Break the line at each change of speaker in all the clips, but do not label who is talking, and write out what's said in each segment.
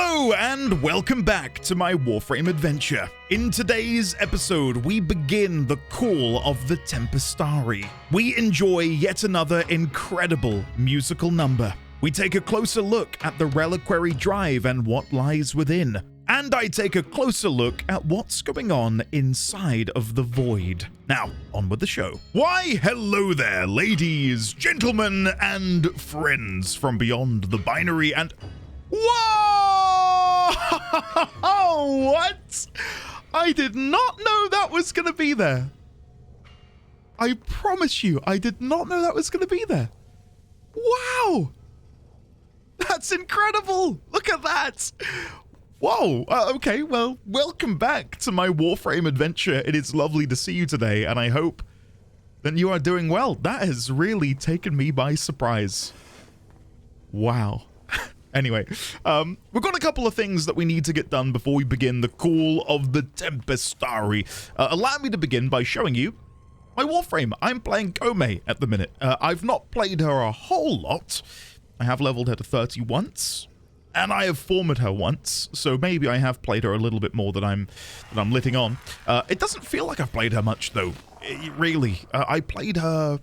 Hello and welcome back to my Warframe adventure. In today's episode, we begin the call of the Tempestarii. We enjoy yet another incredible musical number. We take a closer look at the reliquary drive and what lies within. And I take a closer look at what's going on inside of the void. Now, on with the show. Why, hello there, ladies, gentlemen, and friends from beyond the binary and... Whoa! What? I did not know that was going to be there. I promise you, I did not know that was going to be there. Wow! That's incredible! Look at that! Whoa, okay, well, welcome back to my Warframe adventure. It is lovely to see you today, and I hope that you are doing well. That has really taken me by surprise. Wow. Anyway, we've got a couple of things that we need to get done before we begin the call of the Tempestarii. Allow me to begin by showing you my Warframe. I'm playing Koumei at the minute. I've not played her a whole lot. I have leveled her to 30 once, and I have formed her once, so maybe I have played her a little bit more than I'm letting on. It doesn't feel like I've played her much, though. Really. I played her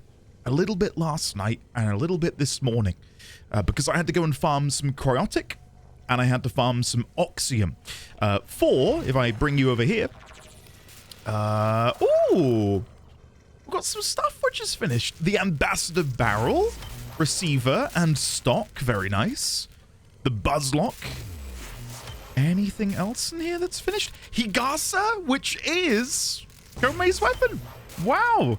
a little bit last night and a little bit this morning. Because I had to go and farm some cryotic, and I had to farm some oxium. If I bring you over here... ooh! We've got some stuff which is finished. The Ambassador Barrel, Receiver, and Stock. Very nice. The Buzzlock. Anything else in here that's finished? Higasa, which is Koumei's weapon. Wow!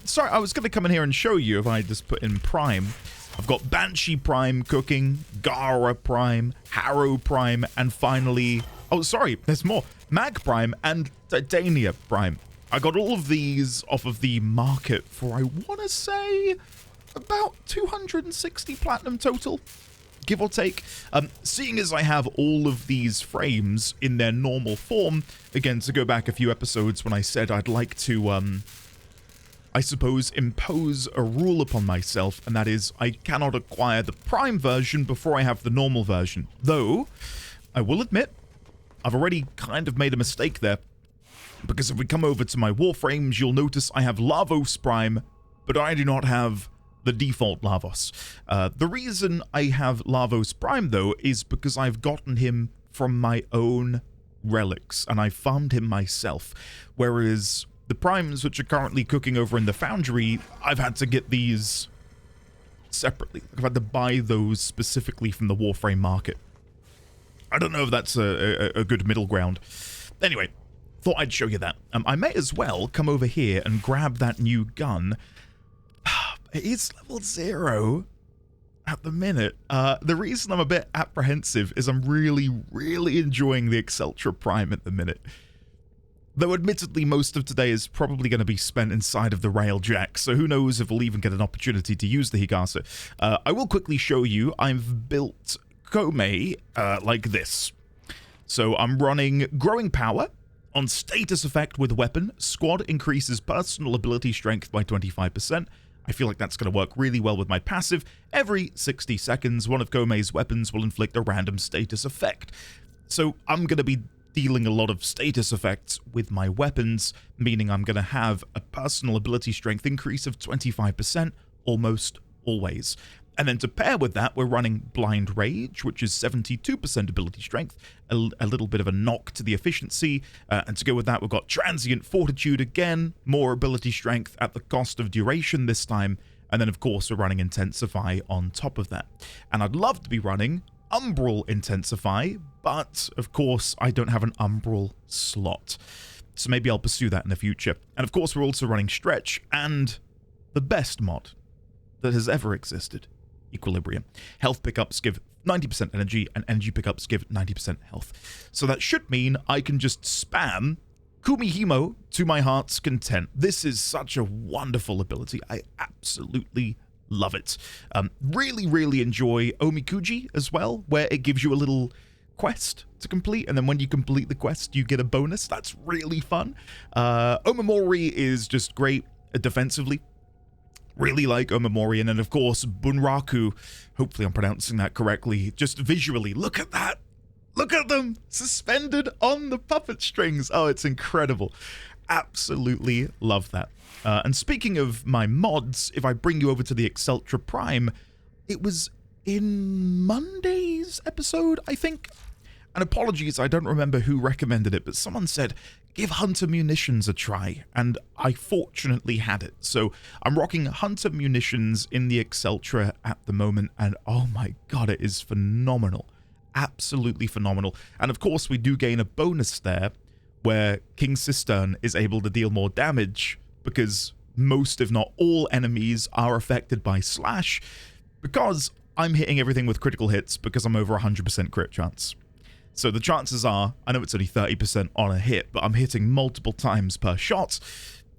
Sorry, I was going to come in here and show you if I just put in Prime. I've got Banshee Prime cooking, Gara Prime, Harrow Prime, and finally... Oh, sorry, there's more. Mag Prime and Titania Prime. I got all of these off of the market for, I want to say, about 260 platinum total, give or take. Seeing as I have all of these frames in their normal form, again, to go back a few episodes when I said I'd like to... I suppose, impose a rule upon myself, and that is I cannot acquire the Prime version before I have the normal version. Though, I will admit, I've already kind of made a mistake there, because if we come over to my Warframes, you'll notice I have Lavos Prime, but I do not have the default Lavos. The reason I have Lavos Prime, though, is because I've gotten him from my own relics, and I farmed him myself, whereas... the primes which are currently cooking over in the Foundry, I've had to get these separately. I've had to buy those specifically from the Warframe market. I don't know if that's a good middle ground. Anyway, thought I'd show you that. I may as well come over here and grab that new gun. It is level 0 at the minute. The reason I'm a bit apprehensive is I'm really enjoying the Exceltra Prime at the minute. Though admittedly most of today is probably going to be spent inside of the Railjack, so who knows if we'll even get an opportunity to use the Higasa. I will quickly show you, I've built Koumei like this. So I'm running Growing Power on status effect with weapon. Squad increases personal ability strength by 25%. I feel like that's going to work really well with my passive. Every 60 seconds, one of Koumei's weapons will inflict a random status effect. So I'm going to be dealing a lot of status effects with my weapons, meaning I'm going to have a personal ability strength increase of 25% almost always. And then to pair with that, we're running Blind Rage, which is 72% ability strength, a little bit of a knock to the efficiency. And to go with that, we've got Transient Fortitude again, more ability strength at the cost of duration this time. And then, of course, we're running Intensify on top of that. And I'd love to be running Umbral Intensify, but of course I don't have an Umbral slot, so maybe I'll pursue that in the future. And of course we're also running Stretch and the best mod that has ever existed, Equilibrium. Health pickups give 90% energy and energy pickups give 90% health, so that should mean I can just spam Kumihimo to my heart's content. This is such a wonderful ability. I absolutely love it. Really enjoy Omikuji as well, where it gives you a little quest to complete, and then when you complete the quest, you get a bonus. That's really fun. Omamori is just great defensively. Really like Omamori, and then of course Bunraku, hopefully I'm pronouncing that correctly, just visually, look at that Look at them, suspended on the puppet strings. Oh, it's incredible. Absolutely love that. And speaking of my mods, if I bring you over to the Exceltra Prime, it was in Monday's episode, I think. And apologies, I don't remember who recommended it, but someone said, give Hunter Munitions a try, and I fortunately had it. So I'm rocking Hunter Munitions in the Exceltra at the moment, and oh my god, it is phenomenal. Absolutely phenomenal. And of course, we do gain a bonus there, where King Cistern is able to deal more damage, because most, if not all, enemies are affected by Slash, because I'm hitting everything with critical hits, because I'm over 100% crit chance. So the chances are, I know it's only 30% on a hit, but I'm hitting multiple times per shot.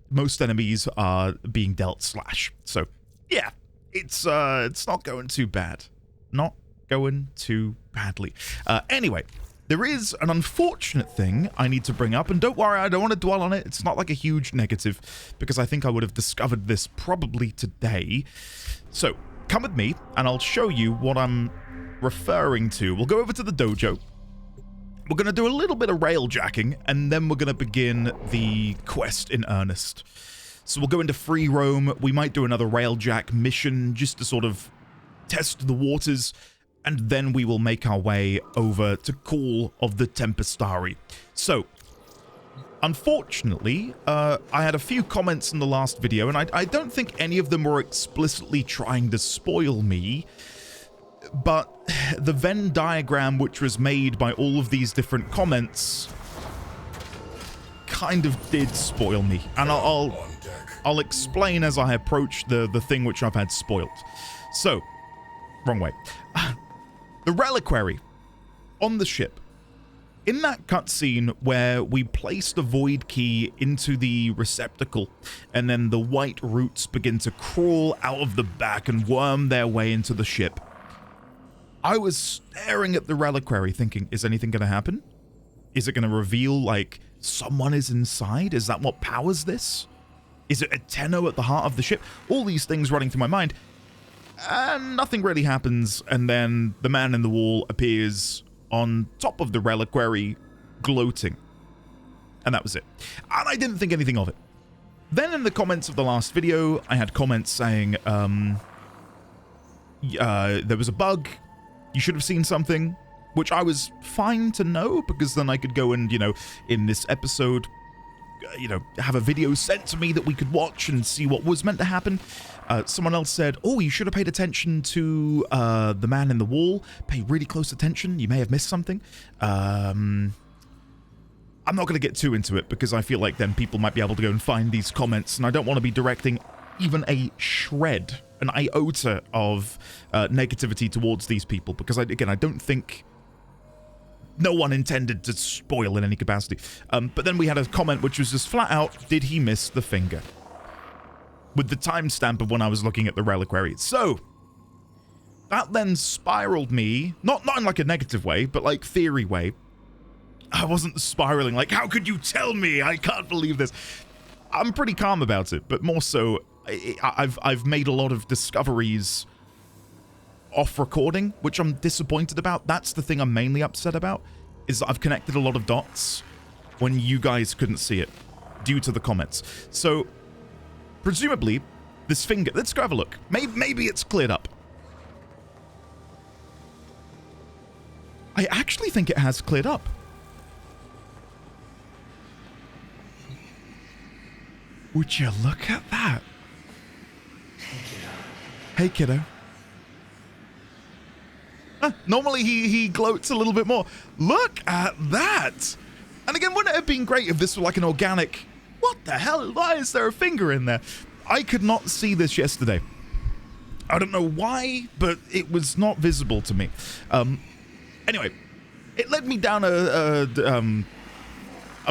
Most enemies are being dealt Slash. So yeah, it's not going too bad. Not going too badly. Anyway, there is an unfortunate thing I need to bring up, and don't worry, I don't want to dwell on it. It's not like a huge negative, because I think I would have discovered this probably today. So come with me, and I'll show you what I'm referring to. We'll go over to the dojo. We're going to do a little bit of railjacking, and then we're going to begin the quest in earnest. So we'll go into free roam. We might do another railjack mission just to sort of test the waters, and then we will make our way over to Call of the Tempestarii. So, unfortunately, I had a few comments in the last video, and I don't think any of them were explicitly trying to spoil me, but the Venn diagram which was made by all of these different comments kind of did spoil me, and I'll explain as I approach the thing which I've had spoiled. So, wrong way. The reliquary on the ship. In that cutscene where we place the void key into the receptacle, and then the white roots begin to crawl out of the back and worm their way into the ship, I was staring at the reliquary thinking, is anything going to happen? Is it going to reveal, like, someone is inside? Is that what powers this? Is it a Tenno at the heart of the ship? All these things running through my mind. And nothing really happens, and then the man in the wall appears on top of the reliquary, gloating. And that was it. And I didn't think anything of it. Then in the comments of the last video, I had comments saying, there was a bug, you should have seen something, which I was fine to know, because then I could go and, you know, in this episode, you know, have a video sent to me that we could watch and see what was meant to happen. Someone else said, oh, you should have paid attention to the man in the wall. Pay really close attention. You may have missed something. I'm not going to get too into it, because I feel like then people might be able to go and find these comments, and I don't want to be directing even a shred, an iota of negativity towards these people, because, I don't think no one intended to spoil in any capacity. But then we had a comment which was just flat out, did he miss the finger? With the timestamp of when I was looking at the reliquary. So, that then spiraled me, not in like a negative way, but like theory way. I wasn't spiraling like, how could you tell me? I can't believe this. I'm pretty calm about it, but more so, I've made a lot of discoveries off recording, which I'm disappointed about. That's the thing I'm mainly upset about, is that I've connected a lot of dots when you guys couldn't see it due to the comments. So, presumably, this finger, let's go have a look. Maybe it's cleared up. I actually think it has cleared up. Would you look at that? Hey, kiddo. Normally he gloats a little bit more. Look at that! And again, wouldn't it have been great if this were like an organic... What the hell? Why is there a finger in there? I could not see this yesterday. I don't know why, but it was not visible to me. Anyway, it led me down a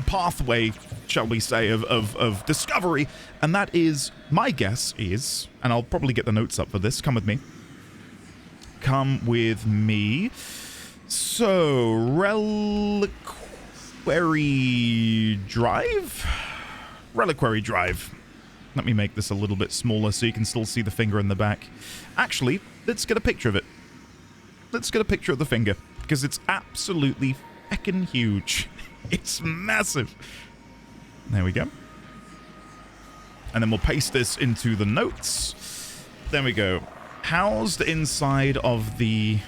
pathway, shall we say, of discovery, and that is, my guess is, and I'll probably get the notes up for this, come with me. Come with me. So, Reliquary Drive? Reliquary Drive. Let me make this a little bit smaller so you can still see the finger in the back. Actually, let's get a picture of it. Let's get a picture of the finger, because it's absolutely heckin' huge. It's massive. There we go. And then we'll paste this into the notes. There we go. Housed inside of the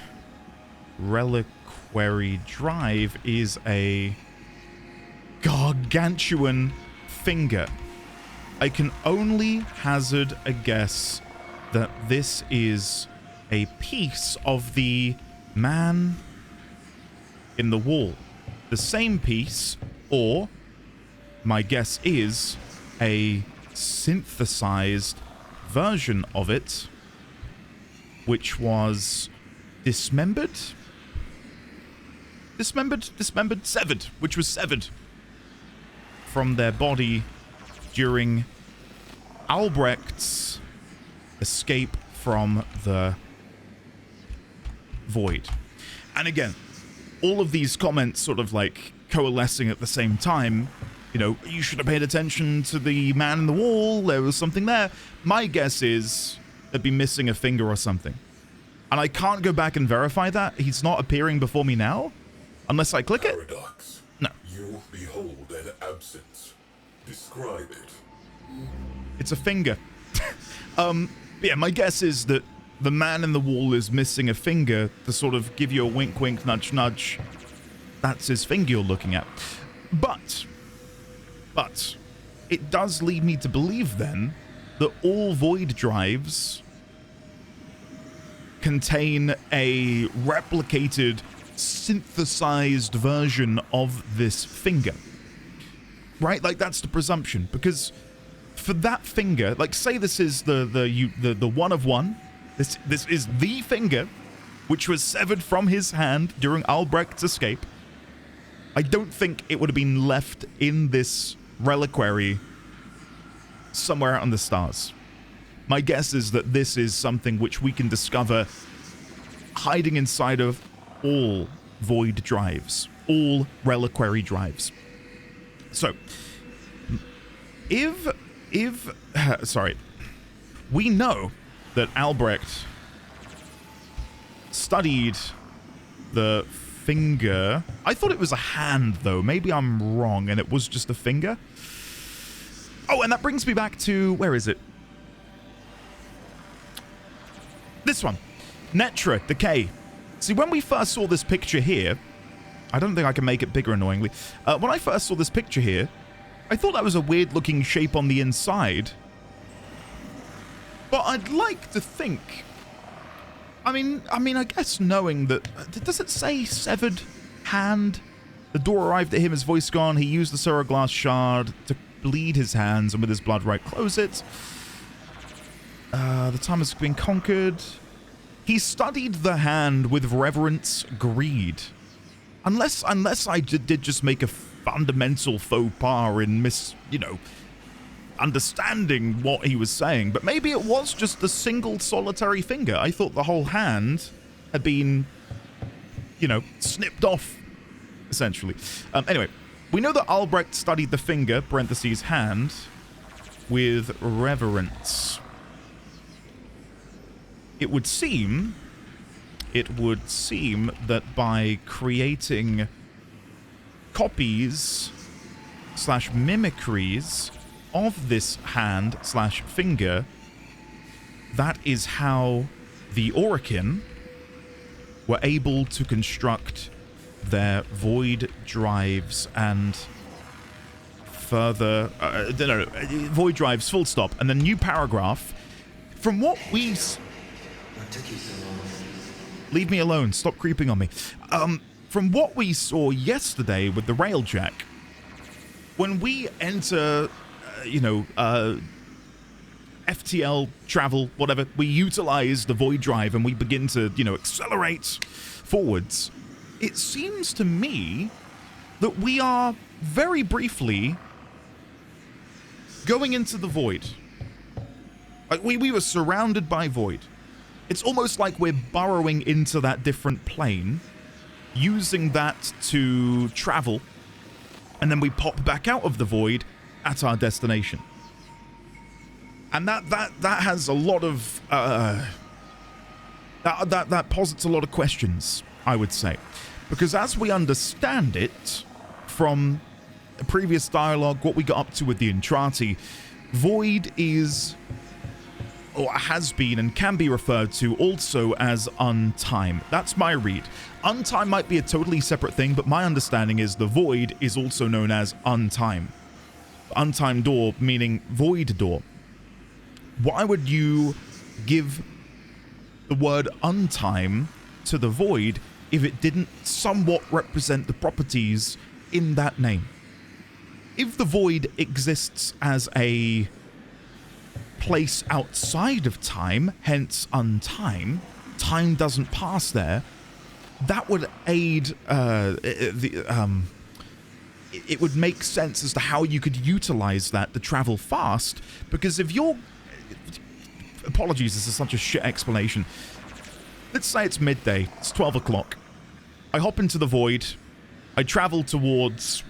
reliquary drive is a gargantuan finger. I can only hazard a guess that this is a piece of the man in the wall. The same piece, or my guess is a synthesized version of it, which was dismembered, severed, which was severed from their body during Albrecht's escape from the void. And again, all of these comments sort of like coalescing at the same time. You know, you should have paid attention to the man in the wall. There was something there. My guess is they'd be missing a finger or something. And I can't go back and verify that. He's not appearing before me now. Unless I click it.
Paradox.
No.
You behold an absence. Describe it.
It's a finger. Yeah, my guess is that the man in the wall is missing a finger to sort of give you a wink, wink, nudge, nudge. That's his finger you're looking at. But it does lead me to believe then that all void drives contain a replicated, synthesized version of this finger. Right? Like, that's the presumption. Because for that finger, like, say this is the one of one. This is the finger which was severed from his hand during Albrecht's escape. I don't think it would have been left in this reliquary somewhere out in the stars. My guess is that this is something which we can discover hiding inside of all void drives, all reliquary drives. So, sorry, we know that Albrecht studied the finger. I thought it was a hand, though. Maybe I'm wrong, and it was just a finger. Oh, and that brings me back to... where is it? This one. Netra, Decay. See, when we first saw this picture here... I don't think I can make it bigger, annoyingly. When I first saw this picture here, I thought that was a weird-looking shape on the inside. But I'd like to think... I mean, I guess knowing that... does it say severed hand? The door arrived at him, his voice gone. He used the Suroglass shard to bleed his hands, and with his blood right, close it. The time has been conquered. He studied the hand with reverence, greed. Unless I did just make a fundamental faux pas in understanding what he was saying, but maybe it was just a single solitary finger. I thought the whole hand had been, snipped off, essentially. Anyway, we know that Albrecht studied the finger, parentheses, hand, with reverence. It would seem that by creating copies / mimicries of this hand / finger, that is how the Orokin were able to construct their void drives and further... void drives, full stop, and then new paragraph. From what we...
What took you so long?
Leave me alone. Stop creeping on me. From what we saw yesterday with the Railjack, when we enter, FTL travel, whatever, we utilize the void drive and we begin to, accelerate forwards. It seems to me that we are very briefly going into the void. Like we were surrounded by void. It's almost like we're burrowing into that different plane, using that to travel, and then we pop back out of the void at our destination. And that has a lot of that posits a lot of questions, I would say, Because as we understand it from a previous dialogue, what we got up to with the Entrati, void is, or has been and can be referred to also as untime. That's my read. Untime might be a totally separate thing, but my understanding is the void is also known as untime. Untime door meaning void door. Why would you give the word untime to the void if it didn't somewhat represent the properties in that name? If the void exists as a place outside of time, hence untime, time doesn't pass there, that would aid it would make sense as to how you could utilize that to travel fast, because if you're... Apologies, this is such a shit explanation. Let's say it's midday, it's 12 o'clock. I hop into the void, I travel towards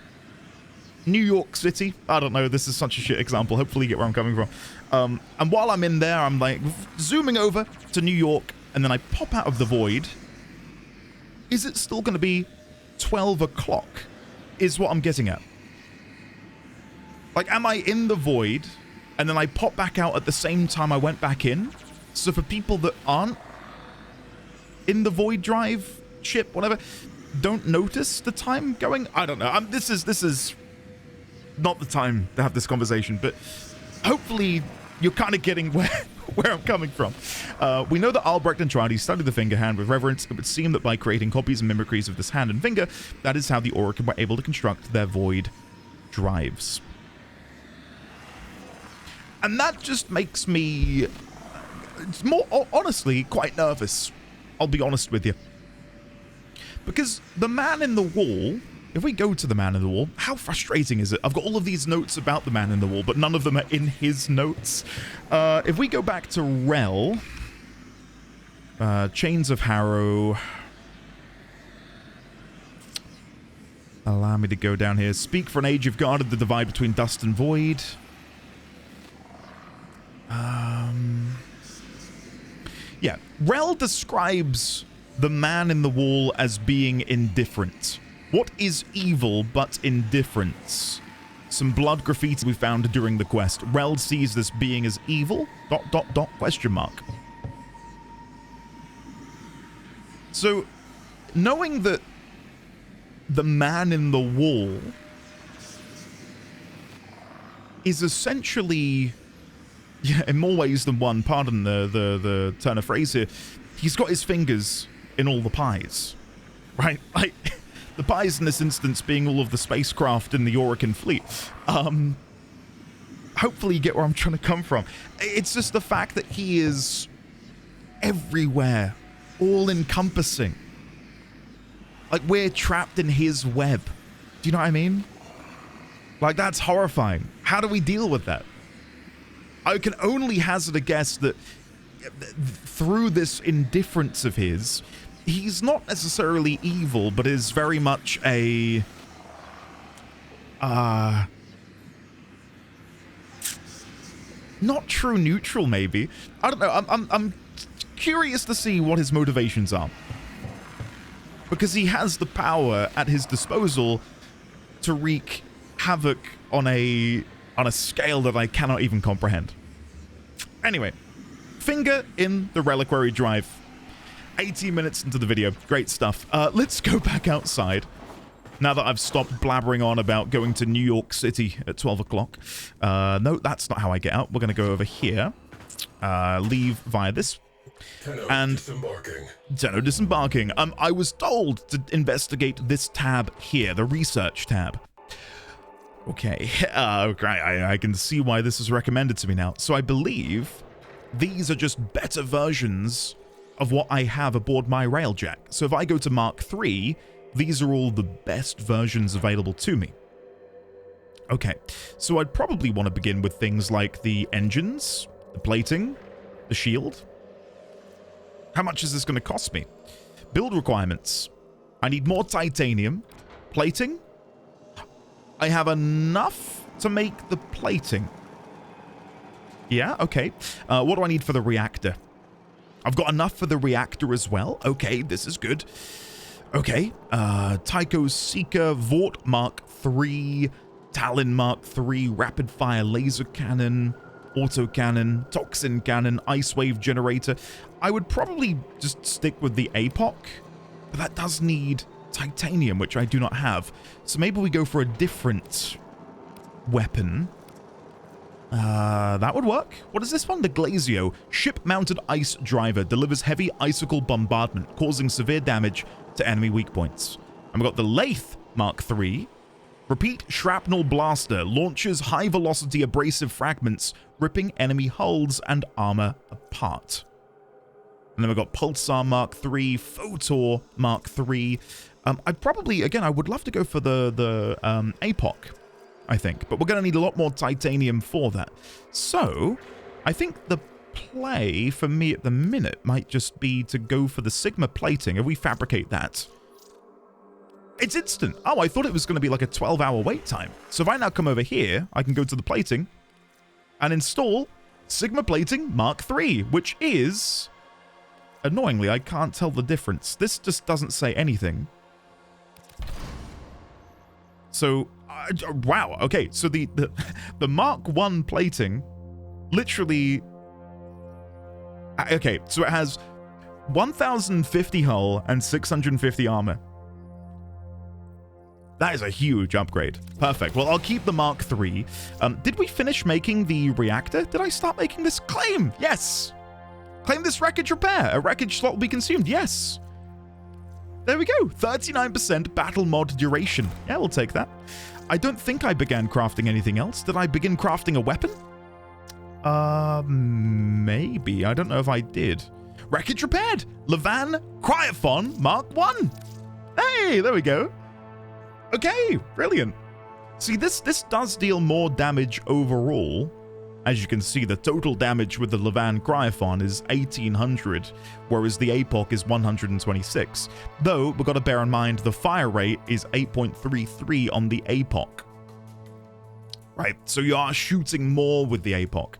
New York City. I don't know, this is such a shit example, hopefully you get where I'm coming from. And while I'm in there, I'm like zooming over to New York, and then I pop out of the void. Is it still going to be 12 o'clock? Is what I'm getting at. Like, am I in the void and then I pop back out at the same time I went back in? So for people that aren't in the void drive ship, whatever, don't notice the time going? I don't know. This is not the time to have this conversation, but hopefully you're kind of getting where I'm coming from. We know that Albrecht and Tradi studied the finger hand with reverence. It would seem that by creating copies and mimicries of this hand and finger, that is how the Oracle were able to construct their void drives. And that just makes me, more honestly, quite nervous. I'll be honest with you. Because the man in the wall, if we go to the man in the wall, how frustrating is it? I've got all of these notes about the man in the wall, but none of them are in his notes. If we go back to Rel, Chains of Harrow. Allow me to go down here. Speak for an age you've guarded the divide between dust and void. Yeah, Rel describes the man in the wall as being indifferent. What is evil but indifference? Some blood graffiti we found during the quest. Rel sees this being as evil, ... question mark. So, knowing that the man in the wall is essentially, yeah, in more ways than one, pardon the turn of phrase here, he's got his fingers in all the pies, right? Like, the pies in this instance being all of the spacecraft in the Aurican fleet. Hopefully you get where I'm trying to come from. It's just the fact that he is everywhere, all-encompassing. Like, we're trapped in his web. Do you know what I mean? Like, that's horrifying. How do we deal with that? I can only hazard a guess that through this indifference of his, he's not necessarily evil, but is very much a... not true neutral, maybe. I don't know. I'm curious to see what his motivations are. Because he has the power at his disposal to wreak havoc on a scale that I cannot even comprehend. Anyway, finger in the reliquary drive. 18 minutes into the video. Great stuff. Let's go back outside. Now that I've stopped blabbering on about going to New York City at 12 o'clock. No, that's not how I get out. We're going to go over here. Leave via this. And Tenno disembarking. I was told to investigate this tab here, the research tab. Okay, I can see why this is recommended to me now. So I believe these are just better versions of what I have aboard my Railjack. So if I go to Mark III, these are all the best versions available to me. Okay, so I'd probably want to begin with things like the engines, the plating, the shield. How much is this going to cost me? Build requirements. I need more titanium. Plating. I have enough to make the plating. Yeah, okay. What do I need for the reactor? I've got enough for the reactor as well. Okay, this is good. Okay, Tycho Seeker, Vought Mark III, Talon Mark III, Rapid Fire Laser Cannon, Autocannon, Toxin Cannon, Ice Wave Generator. I would probably just stick with the APOC, but that does need titanium, which I do not have. So maybe we go for a different weapon. That would work. What is this one? The Glazio. Ship-mounted ice driver delivers heavy icicle bombardment, causing severe damage to enemy weak points. And we've got the Lathe Mark III. Repeat shrapnel blaster launches high-velocity abrasive fragments, ripping enemy hulls and armor apart. And then we've got Pulsar Mark III, Photor Mark III. I'd probably, again, I would love to go for the APOC, I think. But we're going to need a lot more titanium for that. So, I think the play for me at the minute might just be to go for the Sigma plating. If we fabricate that, it's instant. Oh, I thought it was going to be like a 12-hour wait time. So if I now come over here, I can go to the plating and install Sigma plating Mark III, which is... Annoyingly, I can't tell the difference. This just doesn't say anything. So, wow. Okay, so the Mark I plating literally... Okay, so it has 1,050 hull and 650 armor. That is a huge upgrade. Perfect. Well, I'll keep the Mark III. Did we finish making the reactor? Did I start making this? Claim! Yes! Claim this wreckage repair. A wreckage slot will be consumed. Yes. There we go. 39% battle mod duration. Yeah, we'll take that. I don't think I began crafting anything else. Did I begin crafting a weapon? Maybe. I don't know if I did. Wreckage repaired. Levan Cryophon Mark I. Hey, there we go. Okay, brilliant. See, this does deal more damage overall. As you can see, the total damage with the Levan Cryophon is 1,800, whereas the APOC is 126. Though, we've got to bear in mind the fire rate is 8.33 on the APOC. Right, so you are shooting more with the APOC.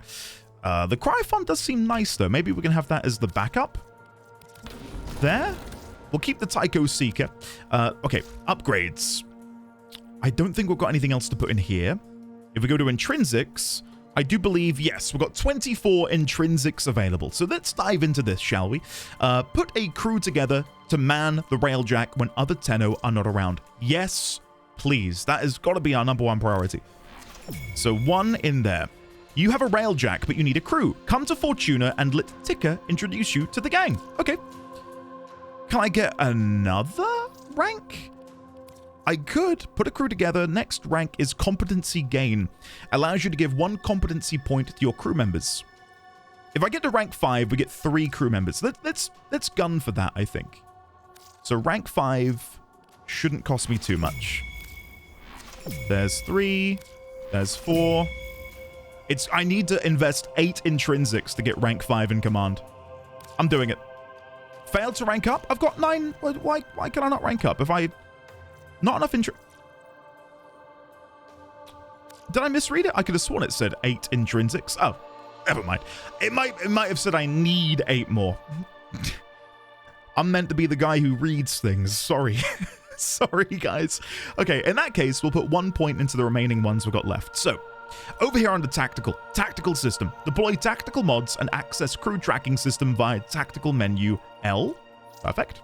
The Cryophon does seem nice, though. Maybe we can have that as the backup. There. We'll keep the Tycho Seeker. Okay, upgrades. I don't think we've got anything else to put in here. If we go to Intrinsics... I do believe, yes, we've got 24 intrinsics available. So let's dive into this, shall we? Put a crew together to man the Railjack when other Tenno are not around. Yes, please. That has got to be our #1 priority. So 1 in there. You have a Railjack, but you need a crew. Come to Fortuna and let Tika introduce you to the gang. Okay. Can I get another rank? I could put a crew together. Next rank is competency gain. Allows you to give 1 competency point to your crew members. If I get to rank 5, we get 3 crew members. Let's gun for that, I think. So rank 5 shouldn't cost me too much. There's 3. There's 4. I need to invest 8 intrinsics to get rank 5 in command. I'm doing it. Failed to rank up? I've got 9. Why can I not rank up? If I... Not enough Did I misread it? I could have sworn it said 8 intrinsics. Oh, never mind. It might have said I need 8 more. I'm meant to be the guy who reads things. Sorry. Sorry, guys. Okay, in that case, we'll put 1 point into the remaining ones we've got left. So, over here under tactical system. Deploy tactical mods and access crew tracking system via tactical menu L. Perfect.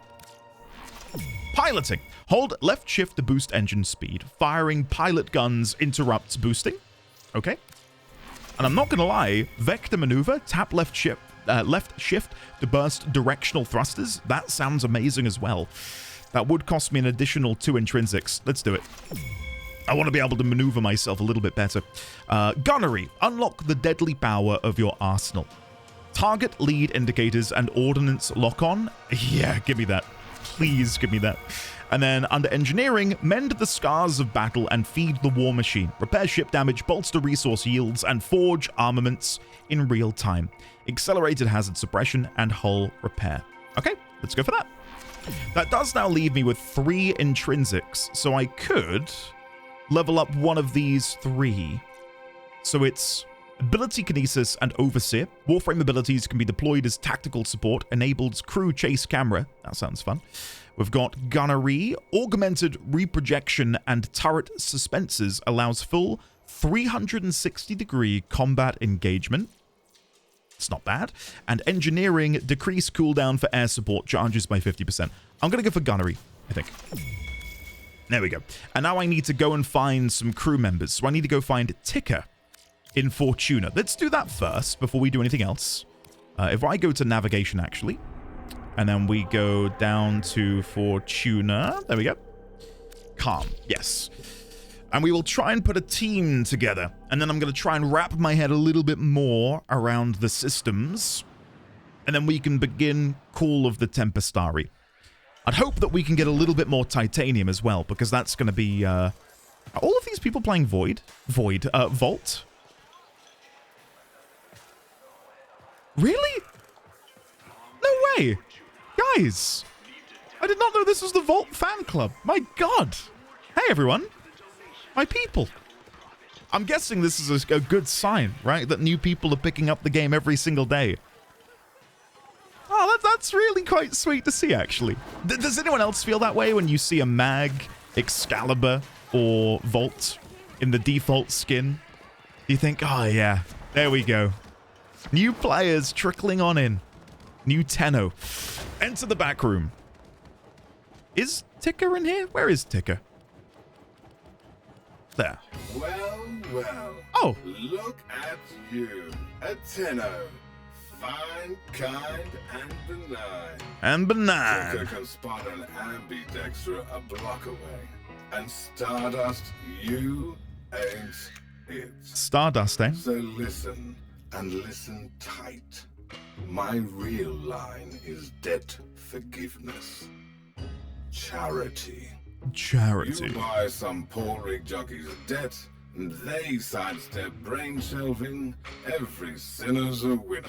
Piloting. Hold left shift to boost engine speed. Firing pilot guns interrupts boosting. Okay. And I'm not going to lie, vector maneuver, tap left shift to burst directional thrusters. That sounds amazing as well. That would cost me an additional 2 intrinsics. Let's do it. I want to be able to maneuver myself a little bit better. Gunnery. Unlock the deadly power of your arsenal. Target lead indicators and ordnance lock on. Yeah, give me that. Please give me that. And then under engineering, mend the scars of battle and feed the war machine. Repair ship damage, bolster resource yields, and forge armaments in real time. Accelerated hazard suppression and hull repair. Okay, let's go for that. That does now leave me with 3 intrinsics, so I could level up one of these 3. So it's Ability Kinesis and Overseer. Warframe abilities can be deployed as tactical support. Enables crew chase camera. That sounds fun. We've got Gunnery. Augmented reprojection and turret suspensors allows full 360-degree combat engagement. It's not bad. And Engineering. Decrease cooldown for air support. Charges by 50%. I'm going to go for Gunnery, I think. There we go. And now I need to go and find some crew members. So I need to go find Ticker in Fortuna. Let's do that first before we do anything else. If I go to navigation, actually, and then we go down to Fortuna. There we go. Calm. Yes. And we will try and put a team together. And then I'm going to try and wrap my head a little bit more around the systems. And then we can begin Call of the Tempestarii. I'd hope that we can get a little bit more titanium as well, because that's going to be... Are all of these people playing Vault? Really? No way! Guys! I did not know this was the Vault fan club. My god! Hey everyone! My people! I'm guessing this is a good sign, right? That new people are picking up the game every single day. Oh, that's really quite sweet to see, actually. Does anyone else feel that way when you see a Mag, Excalibur, or Vault in the default skin? You think, oh yeah, there we go. New players trickling on in. New Tenno. Enter the back room. Is Ticker in here? Where is Ticker? There.
Well.
Oh.
Look at you. A Tenno. Fine, kind, and benign.
And benign.
Ticker can spot an ambidextra a block away. And Stardust, you ain't it.
Stardust, eh?
So listen, and listen tight. My real line is debt forgiveness. Charity.
Charity.
You buy some poor rig jockey's debt, and they sidestep brain shelving. Every sinner's a winner.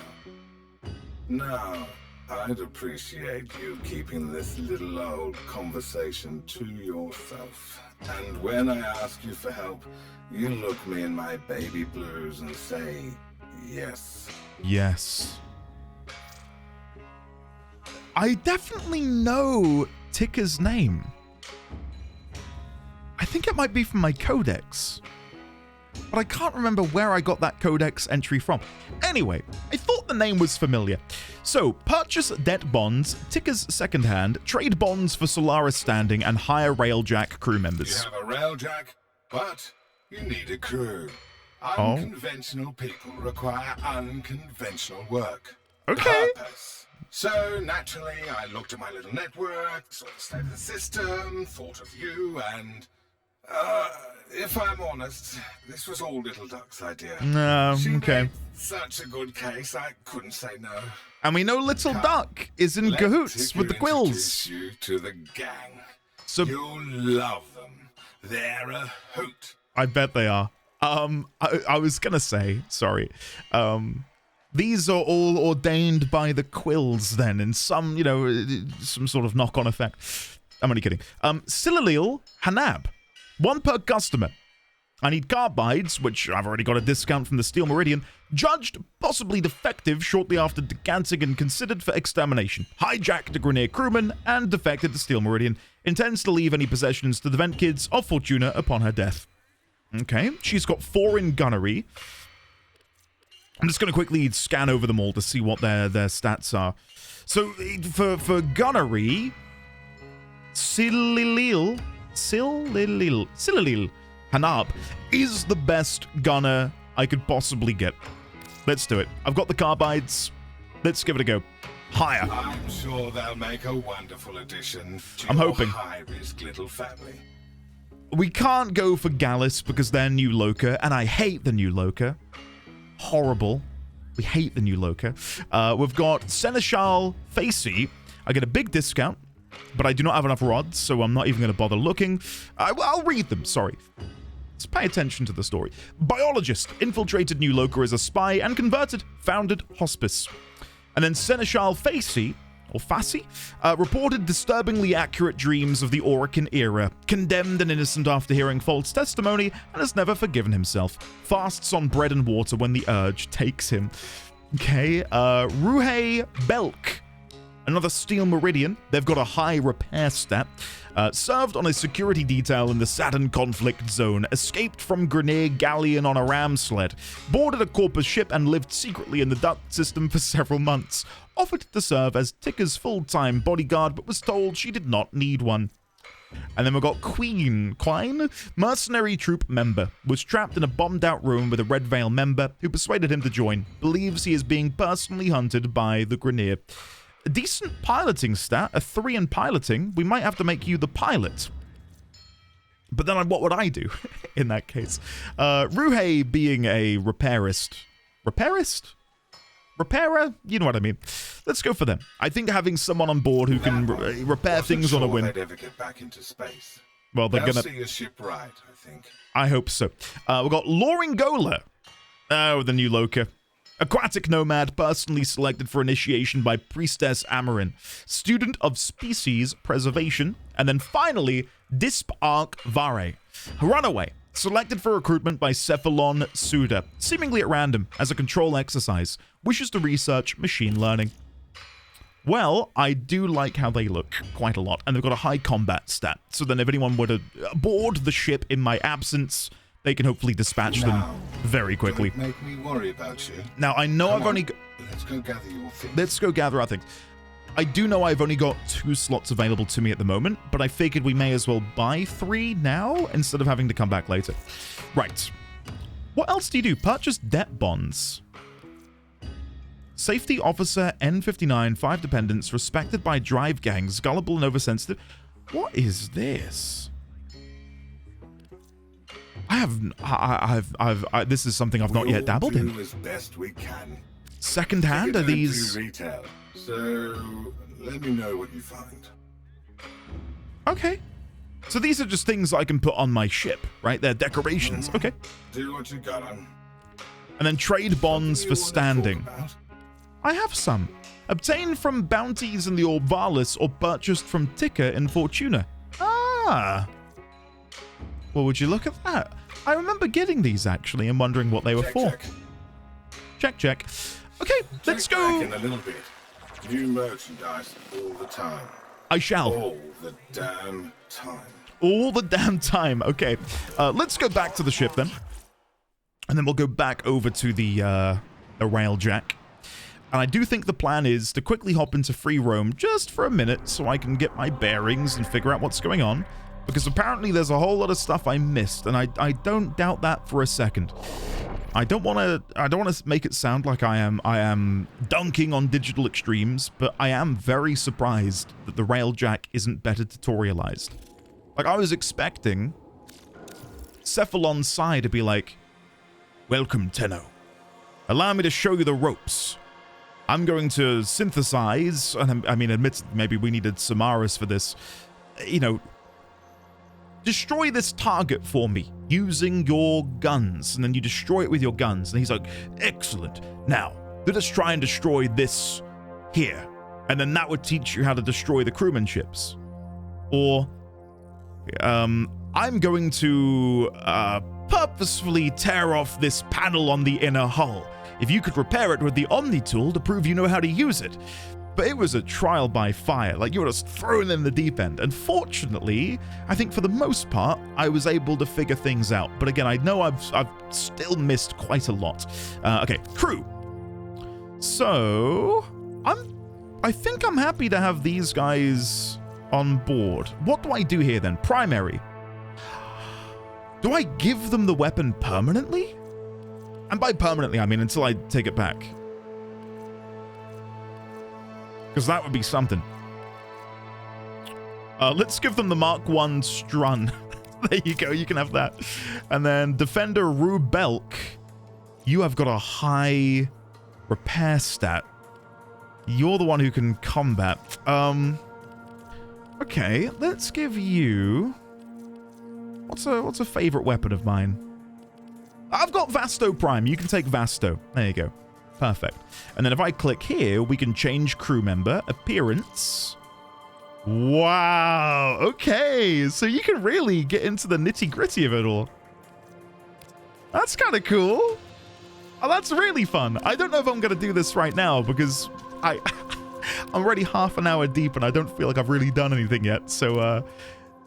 Now, I'd appreciate you keeping this little old conversation to yourself. And when I ask you for help, you look me in my baby blues and say, yes.
Yes. I definitely know Ticker's name. I think it might be from my codex. But I can't remember where I got that codex entry from. Anyway, I thought the name was familiar. So, purchase debt bonds, Ticker's secondhand, trade bonds for Solaris standing, and hire Railjack crew members.
You have a Railjack, but you need a crew.
Oh.
Unconventional people require unconventional work.
Okay.
Purpose. So, naturally, I looked at my little network, saw the state of the system, thought of you, and... if I'm honest, this was all Little Duck's idea.
No,
She
okay.
made such a good case, I couldn't say no.
And we know Little Duck is in
Let
cahoots
Ticker
with the
introduce
Quills.
you to the gang.
So
You'll love them. They're a hoot.
I bet they are. I was gonna say, sorry. These are all ordained by the Quills then, in some, some sort of knock-on effect. I'm only kidding. Silalil Hanab. 1 per customer. I need carbides, which I've already got a discount from the Steel Meridian. Judged possibly defective shortly after decanting and considered for extermination. Hijacked a Grineer crewman and defected to Steel Meridian. Intends to leave any possessions to the Vent Kids of Fortuna upon her death. Okay, she's got 4 in gunnery. I'm just going to quickly scan over them all to see what their stats are. So, for gunnery, Silalil Hanab is the best gunner I could possibly get. Let's do it. I've got the carbides. Let's give it a go. Hire.
I'm sure they'll make a wonderful addition to
I'm
your
hoping.
high-risk little family.
We can't go for Gallus because they're New Loka, and I hate the New Loka. Horrible. We hate the New Loka. We've got Seneschal Facey. I get a big discount, but I do not have enough rods, so I'm not even going to bother looking. I'll read them, sorry. Let's pay attention to the story. Biologist, infiltrated New Loka as a spy and converted, founded hospice. And then Seneschal Facey, or Fassi, reported disturbingly accurate dreams of the Aurican era, condemned an innocent after hearing false testimony, and has never forgiven himself. Fasts on bread and water when the urge takes him. Okay, Ruhei Belk. Another Steel Meridian. They've got a high repair stat. Served on a security detail in the Saturn conflict zone. Escaped from Grineer Galleon on a ram sled. Boarded a Corpus ship and lived secretly in the duct system for several months. Offered to serve as Ticker's full-time bodyguard, but was told she did not need one. And then we've got Quine, mercenary troop member, was trapped in a bombed-out room with a Red Veil member who persuaded him to join. Believes he is being personally hunted by the Grineer. A decent piloting stat, a 3 in piloting. We might have to make you the pilot. But then what would I do in that case? Ruhei being a repairist. Repairist? Repairer? You know what I mean. Let's go for them. I think having someone on board who can repair things on a whim.
Ever get back into space.
Well, they're gonna
see your ship right, I think.
I hope so. We've got Loringola. Oh, the new Loka. Aquatic nomad, personally selected for initiation by Priestess Amarin. Student of species preservation. And then finally, Disp Arc Vare. Runaway. Selected for recruitment by Cephalon Suda. Seemingly at random, as a control exercise. Wishes to research machine learning. Well, I do like how they look quite a lot. And they've got a high combat stat. So then if anyone were to board the ship in my absence, they can hopefully dispatch them very quickly.
Don't make me worry about you.
Now, I know I've only...
Let's go gather your things.
Let's go gather our things. I do know I've only got 2 slots available to me at the moment, but I figured we may as well buy 3 now instead of having to come back later. Right. What else do you do? Purchase debt bonds. Safety officer N59, 5 dependents, respected by drive gangs, gullible and oversensitive. What is this? This is something I've not yet dabbled in.
As best we can.
Second hand, are these...
Retail. So, let me know what you find.
Okay. So these are just things I can put on my ship, right? They're decorations. Okay.
Do what you got on.
And then trade bonds for standing. I have some. Obtained from bounties in the Orvalis or purchased from Ticker in Fortuna. Ah. Well, would you look at that? I remember getting these, actually, and wondering what they were for. Check. Okay, let's go.
In a little bit. New merchandise all the time.
I shall.
All the damn time.
All the damn time. Okay, let's go back to the ship, then. And then we'll go back over to the Railjack. And I do think the plan is to quickly hop into free roam just for a minute so I can get my bearings and figure out what's going on. Because apparently there's a whole lot of stuff I missed, and I don't doubt that for a second. I don't want to make it sound like I am dunking on digital extremes, but I am very surprised that the Railjack isn't better tutorialized. Like, I was expecting Cephalon's side to be like, "Welcome, Tenno. Allow me to show you the ropes. I'm going to synthesize," and I mean, admit maybe we needed Samaras for this, you know, destroy this target for me using your guns. And then you destroy it with your guns. And he's like, "Excellent. Now, let us try and destroy this here." And then that would teach you how to destroy the crewman ships. Or, I'm going to purposefully tear off this panel on the inner hull. If you could repair it with the Omni tool to prove you know how to use it. But it was a trial by fire. Like, you were just thrown in the deep end. And fortunately, I think for the most part, I was able to figure things out. But again, I know I've still missed quite a lot. Okay, crew. So, I think I'm happy to have these guys on board. What do I do here then? Primary. Do I give them the weapon permanently? And by permanently, I mean until I take it back. Because that would be something. Let's give them the Mark 1 Strun. There you go, you can have that. And then Defender Rubelk. You have got a high repair stat. You're the one who can combat. Okay, let's give you... What's a favorite weapon of mine? I've got Vasto Prime. You can take Vasto. There you go. Perfect. And then if I click here, we can change crew member appearance. Wow. Okay. So you can really get into the nitty-gritty of it all. That's kind of cool. Oh, that's really fun. I don't know if I'm going to do this right now because I'm already half an hour deep and I don't feel like I've really done anything yet. So,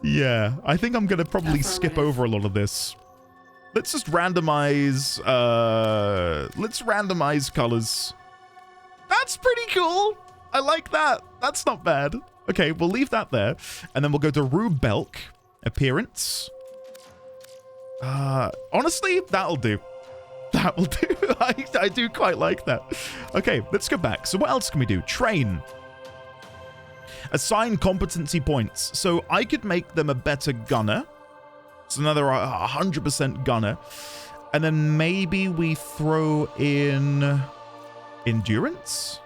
yeah, I think I'm going to probably skip over a lot of this. Let's just randomize, let's randomize colors. That's pretty cool. I like that. That's not bad. Okay, we'll leave that there. And then we'll go to Rubelk appearance. Honestly, that'll do. That will do. I do quite like that. Okay, let's go back. So what else can we do? Train. Assign competency points. So I could make them a better gunner. It's another 100% gunner. And then maybe we throw in endurance.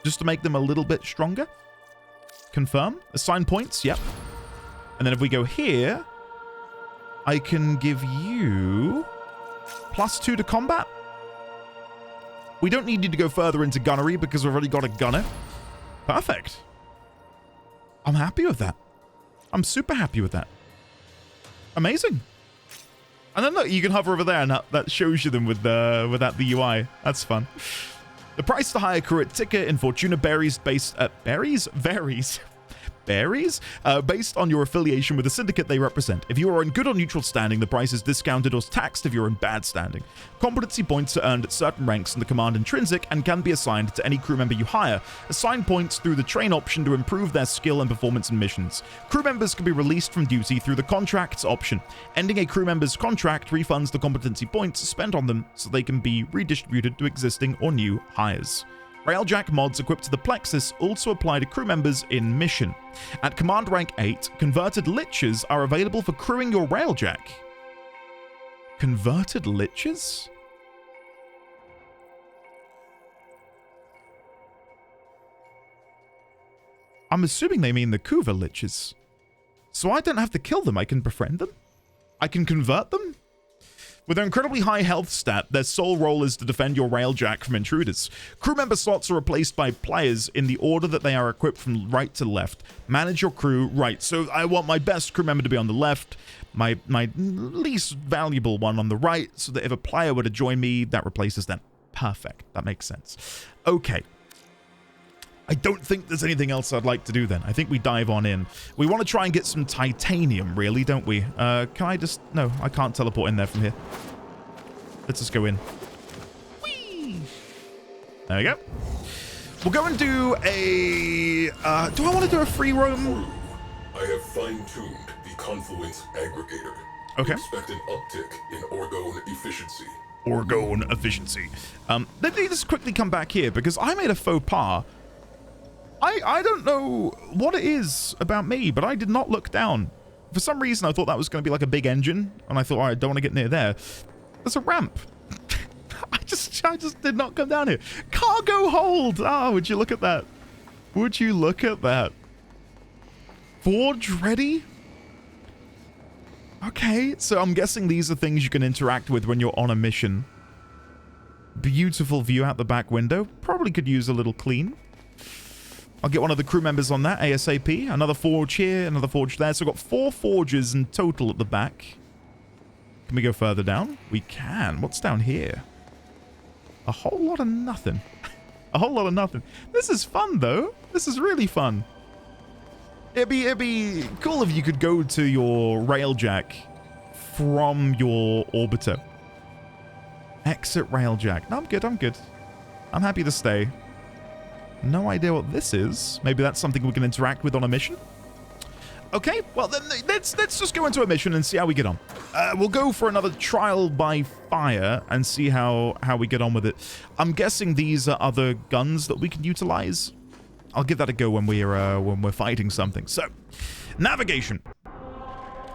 Just to make them a little bit stronger. Confirm. Assign points. Yep. And then if we go here, I can give you +2 to combat. We don't need you to go further into gunnery because we've already got a gunner. Perfect. I'm happy with that. I'm super happy with that. Amazing. And then look, you can hover over there and that shows you them with that the UI. That's fun. The price to hire crew at Ticker in Fortuna varies based based on your affiliation with the syndicate they represent. If you are in good or neutral standing, the price is discounted or taxed if you're in bad standing. Competency points are earned at certain ranks in the command intrinsic and can be assigned to any crew member you hire. Assign points through the train option to improve their skill and performance in missions. Crew members can be released from duty through the contracts option. Ending a crew member's contract refunds the competency points spent on them so they can be redistributed to existing or new hires. Railjack mods equipped to the Plexus also apply to crew members in mission. At command rank 8, converted liches are available for crewing your Railjack. Converted liches? I'm assuming they mean the Kuva liches. So I don't have to kill them, I can befriend them? I can convert them? With their incredibly high health stat, their sole role is to defend your Railjack from intruders. Crew member slots are replaced by players in the order that they are equipped from right to left. Manage your crew right. So I want my best crew member to be on the left, my least valuable one on the right, so that if a player were to join me, that replaces them. Perfect. That makes sense. Okay. I don't think there's anything else I'd like to do then. I think we dive on in. We want to try and get some titanium, really, don't we? Can I just... No, I can't teleport in there from here. Let's just go in. Whee! There we go. We'll go and do a... do I want to do a free roam?
I have fine-tuned the Confluence Aggregator.
Okay.
Expect an uptick in orgone efficiency.
Orgone efficiency. Let me just quickly come back here, because I made a faux pas. I don't know what it is about me, but I did not look down. For some reason, I thought that was going to be like a big engine, and I thought, I don't want to get near there. There's a ramp. I just did not come down here. Cargo hold! Ah, would you look at that? Would you look at that? Forge ready? Okay, so I'm guessing these are things you can interact with when you're on a mission. Beautiful view out the back window. Probably could use a little clean. I'll get one of the crew members on that ASAP. Another forge here, another forge there. So we've got 4 forges in total at the back. Can we go further down? We can. What's down here? A whole lot of nothing. A whole lot of nothing. This is fun, though. This is really fun. It'd be cool if you could go to your Railjack from your orbiter. Exit Railjack. No, I'm good. I'm good. I'm happy to stay. No idea what this is. Maybe that's something we can interact with on a mission. Okay, well then let's just go into a mission and see how we get on. We'll go for another trial by fire and see how we get on with it. I'm guessing these are other guns that we can utilize. I'll give that a go when we're fighting something. So, navigation.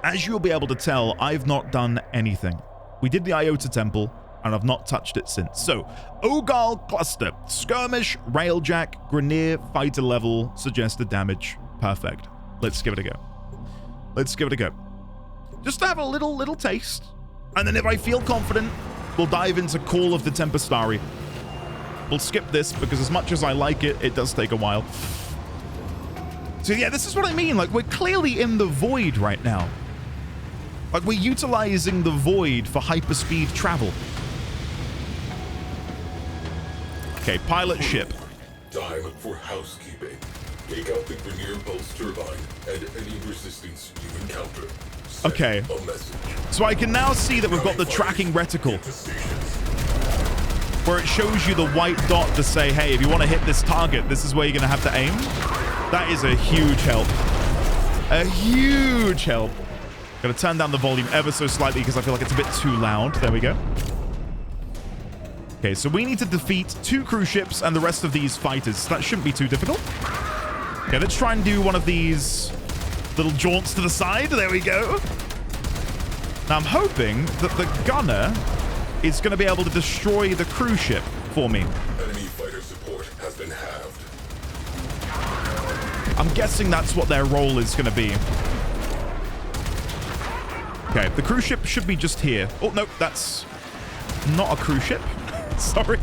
As you'll be able to tell, I've not done anything. We did the Iota Temple, and I've not touched it since. So, Ogal Cluster, Skirmish, Railjack, Grenier, Fighter Level, Suggested Damage. Perfect. Let's give it a go. Let's give it a go. Just to have a little taste. And then if I feel confident, we'll dive into Call of the Tempestarii. We'll skip this because as much as I like it, it does take a while. So yeah, this is what I mean. Like, we're clearly in the void right now. Like, we're utilizing the void for hyperspeed travel. Okay, pilot ship.
Time for housekeeping. Take out the Grenier pulse turbine and any resistance you encounter. Send
Okay.
a message.
So I can now see that we've got the tracking reticle,
To stations.
where it shows you the white dot to say, hey, if you want to hit this target, this is where you're going to have to aim. That is a huge help. A huge help. Gonna turn down the volume ever so slightly because I feel like it's a bit too loud. There we go. Okay, so we need to defeat 2 cruise ships and the rest of these fighters. That shouldn't be too difficult. Okay, let's try and do one of these little jaunts to the side. There we go. Now, I'm hoping that the gunner is going to be able to destroy the cruise ship for me.
Enemy fighter support has been halved.
I'm guessing that's what their role is going to be. Okay, the cruise ship should be just here. Oh, no, that's not a cruise ship. Sorry.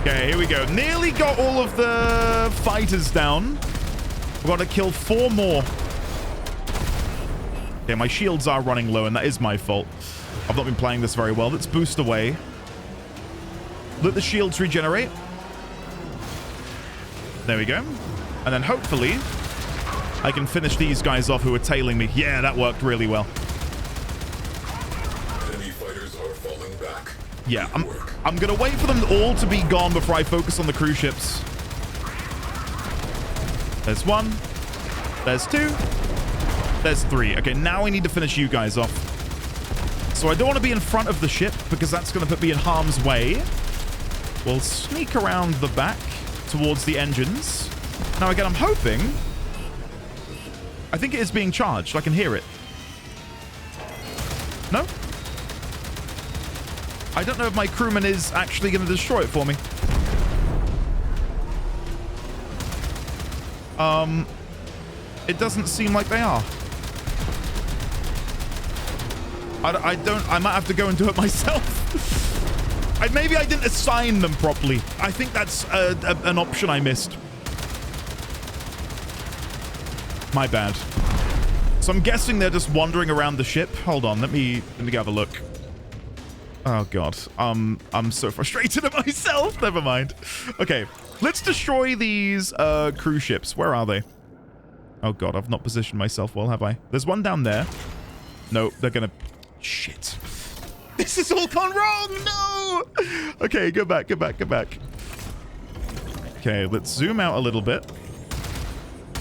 Okay, here we go. Nearly got all of the fighters down. We've got to kill 4 more. Okay, my shields are running low, and that is my fault. I've not been playing this very well. Let's boost away. Let the shields regenerate. There we go. And then hopefully I can finish these guys off who are tailing me. Yeah, that worked really well.
Enemy fighters are falling back.
Yeah,
Good work.
I'm going to wait for them all to be gone before I focus on the cruise ships. There's 1. There's 2. There's 3. Okay, now we need to finish you guys off. So I don't want to be in front of the ship because that's going to put me in harm's way. We'll sneak around the back towards the engines. Now again, I'm hoping... I think it is being charged. I can hear it. No? I don't know if my crewman is actually going to destroy it for me. It doesn't seem like they are. I might have to go and do it myself. Maybe I didn't assign them properly. I think that's an option I missed. My bad. So I'm guessing they're just wandering around the ship. Hold on, let me have a look. Oh god, I'm so frustrated at myself. Never mind. Okay, let's destroy these cruise ships. Where are they? Oh god, I've not positioned myself well, have I? There's one down there. No, they're gonna... Shit. This has all gone wrong! No! Okay, go back, go back, go back. Okay, let's zoom out a little bit.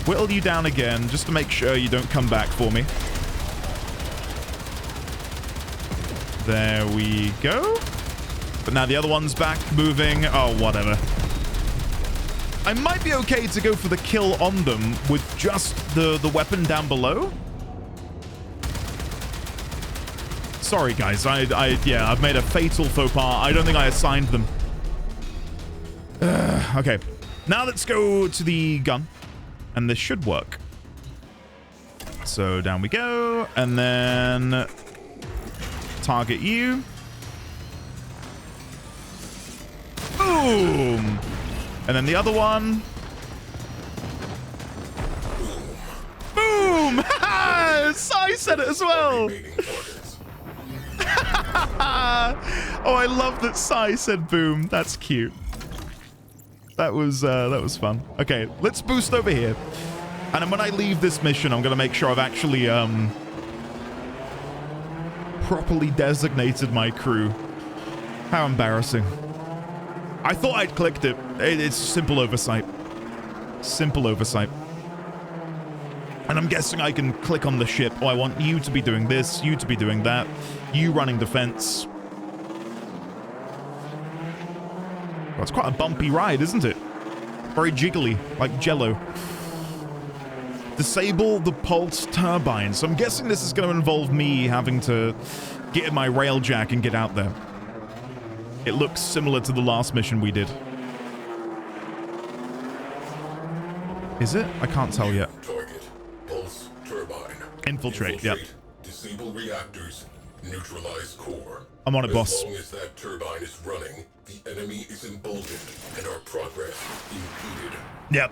Whittle you down again, just to make sure you don't come back for me. There we go. But now the other one's back, moving. Oh, whatever. I might be okay to go for the kill on them with just the weapon down below. Sorry, guys. Yeah, I've made a fatal faux pas. I don't think I assigned them. Okay. Now let's go to the gun. And this should work. So down we go. And then target you. Boom. And then the other one. Boom. Sai said it as well. Oh, I love that Sai said boom. That's cute. That was fun. Okay, let's boost over here. And then when I leave this mission, I'm going to make sure I've actually properly designated my crew. How embarrassing. I thought I'd clicked it. It's simple oversight. Simple oversight. And I'm guessing I can click on the ship. Oh, I want you to be doing this, you to be doing that, you running defense. Well, it's quite a bumpy ride, isn't it? Very jiggly, like Jello. Disable the pulse turbine. So I'm guessing this is going to involve me having to get in my railjack and get out there. It looks similar to the last mission we did. Is it? I can't tell yet.
Target. Pulse turbine.
Infiltrate, yep.
Disable reactors. Neutralize core.
I'm on it, boss.
As long as that turbine is running, the enemy is emboldened and our progress impeded.
Yep.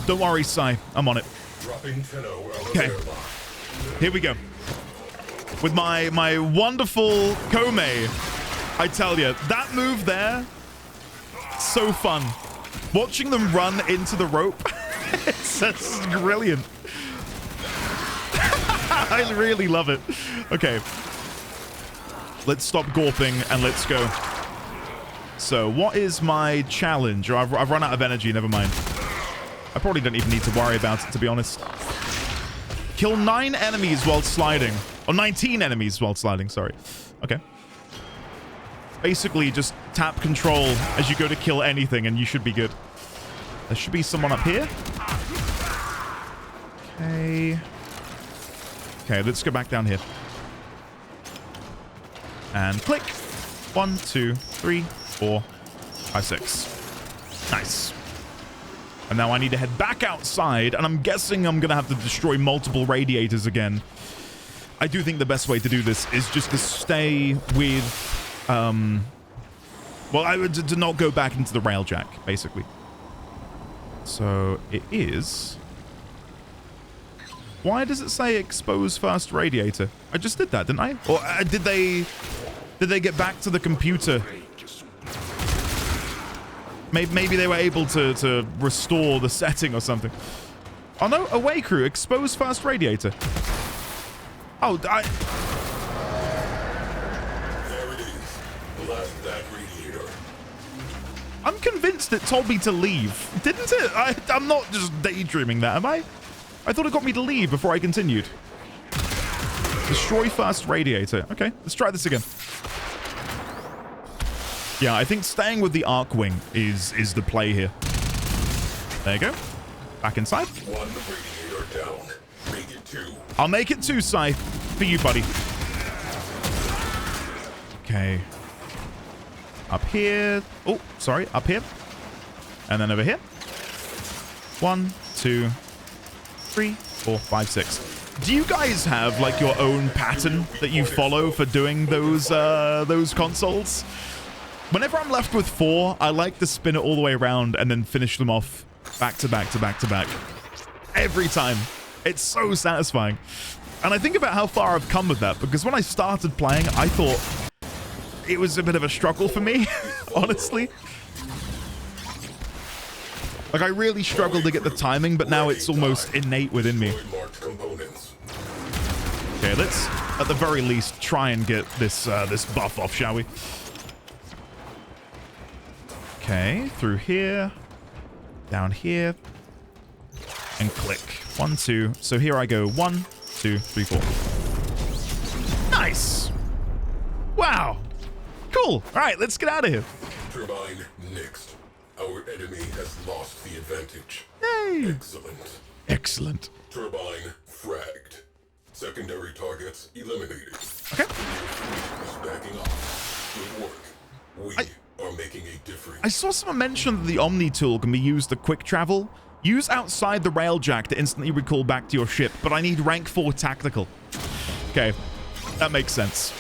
Don't worry, Sai. I'm on it.
Dropping 10-0 out of
Okay.
airlock.
Here we go. With my wonderful Koumei, I tell you, that move there, so fun. Watching them run into the rope, it's brilliant. I really love it. Okay. Let's stop gawping and let's go. So, what is my challenge? Oh, I've run out of energy, never mind. I probably don't even need to worry about it, to be honest. Kill 9 enemies while sliding. Or 19 enemies while sliding, sorry. Okay. Basically, just tap control as you go to kill anything and you should be good. There should be someone up here. Okay. Okay, let's go back down here. And click. 1, 2, 3, 4, 5, 6. Nice. And now I need to head back outside, and I'm guessing I'm going to have to destroy multiple radiators again. I do think the best way to do this is just to stay with... well, I would to not go back into the Railjack, basically. So, it is... Why does it say expose first radiator? I just did that, didn't I? Or did they get back to the computer? Maybe they were able to restore the setting or something. Oh no, away crew, expose first radiator. Oh,
There it is. Blast that radiator.
I'm convinced it told me to leave. Didn't it? I'm not just daydreaming that, am I? I thought it got me to leave before I continued. Destroy first radiator. Okay, let's try this again. Yeah, I think staying with the arc wing is the play here. There you go. Back inside.
1 radiator down. Make it 2.
I'll make it 2, Sai. For you, buddy. Okay. Up here. Oh, sorry. Up here. And then over here. 1, 2, 3, 4, 5, 6. Do you guys have like your own pattern that you follow for doing those consoles? Whenever I'm left with 4, I like to spin it all the way around and then finish them off back to back to back to back. Every time. It's so satisfying. And I think about how far I've come with that, because when I started playing, I thought it was a bit of a struggle for me, honestly. Like, I really struggled to get the timing, but now it's almost innate within me. Okay, let's, at the very least, try and get this this buff off, shall we? Okay, through here, down here, and click. 1, 2. So here I go. 1, 2, 3, 4. Nice! Wow! Cool! Alright, let's get out of here.
Turbine next. Our enemy has lost the advantage.
Yay!
Excellent.
Excellent.
Turbine fragged. Secondary targets eliminated.
Okay.
Is backing off. Good work. We are making a difference.
I saw someone mention that the Omni tool can be used to quick travel. Use outside the Railjack to instantly recall back to your ship, but I need rank 4 tactical. Okay, that makes sense.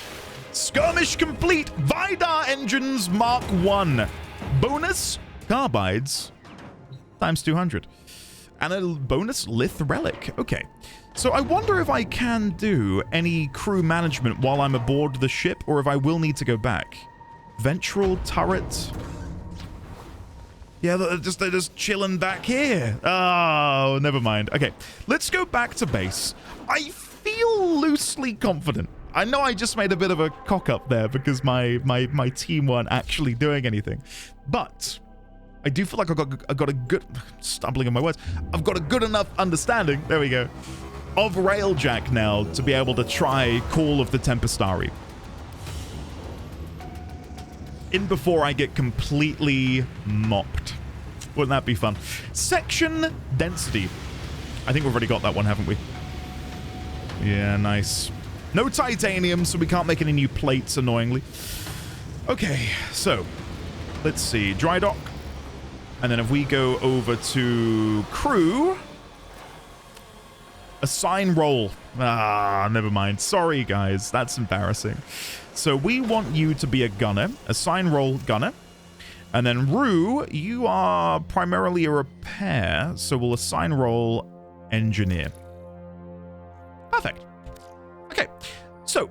Skirmish complete. Vidar engines Mark 1. Bonus carbides times 200. And a bonus Lith relic. Okay. So I wonder if I can do any crew management while I'm aboard the ship, or if I will need to go back. Ventral turret. Yeah, they're just chilling back here. Oh, never mind. Okay, let's go back to base. I feel loosely confident. I know I just made a bit of a cock up there because my team weren't actually doing anything. But I do feel like I got a good... Stumbling on my words. I've got a good enough understanding, there we go, of Railjack now to be able to try Call of the Tempestarii. In before I get completely mopped. Wouldn't that be fun? Section density. I think we've already got that one, haven't we? Yeah, nice. No titanium, so we can't make any new plates, annoyingly. Okay, so let's see. Dry dock. And then if we go over to crew, Assign role. Ah, never mind. Sorry, guys. That's embarrassing. So we want you to be a gunner. Assign role gunner. And then Rue, you are primarily a repair. So we'll assign role engineer. Perfect. Okay. So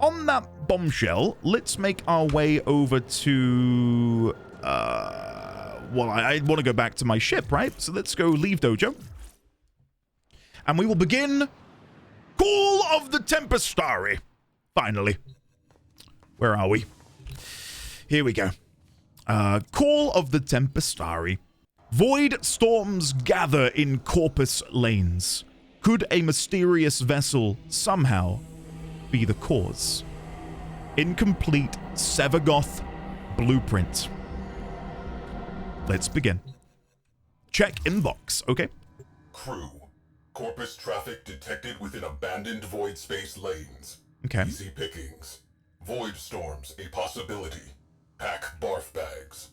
on that bombshell, let's make our way over to... well, I want to go back to my ship, right? So let's go leave dojo. And we will begin Call of the Tempestarii. Finally. Where are we? Here we go. Call of the Tempestarii. Void storms gather in Corpus lanes. Could a mysterious vessel somehow be the cause? Incomplete Sevagoth blueprint. Let's begin. Check inbox, okay?
Crew. Corpus traffic detected within abandoned void space lanes.
Okay.
Easy pickings. Void storms a possibility. Pack barf bags.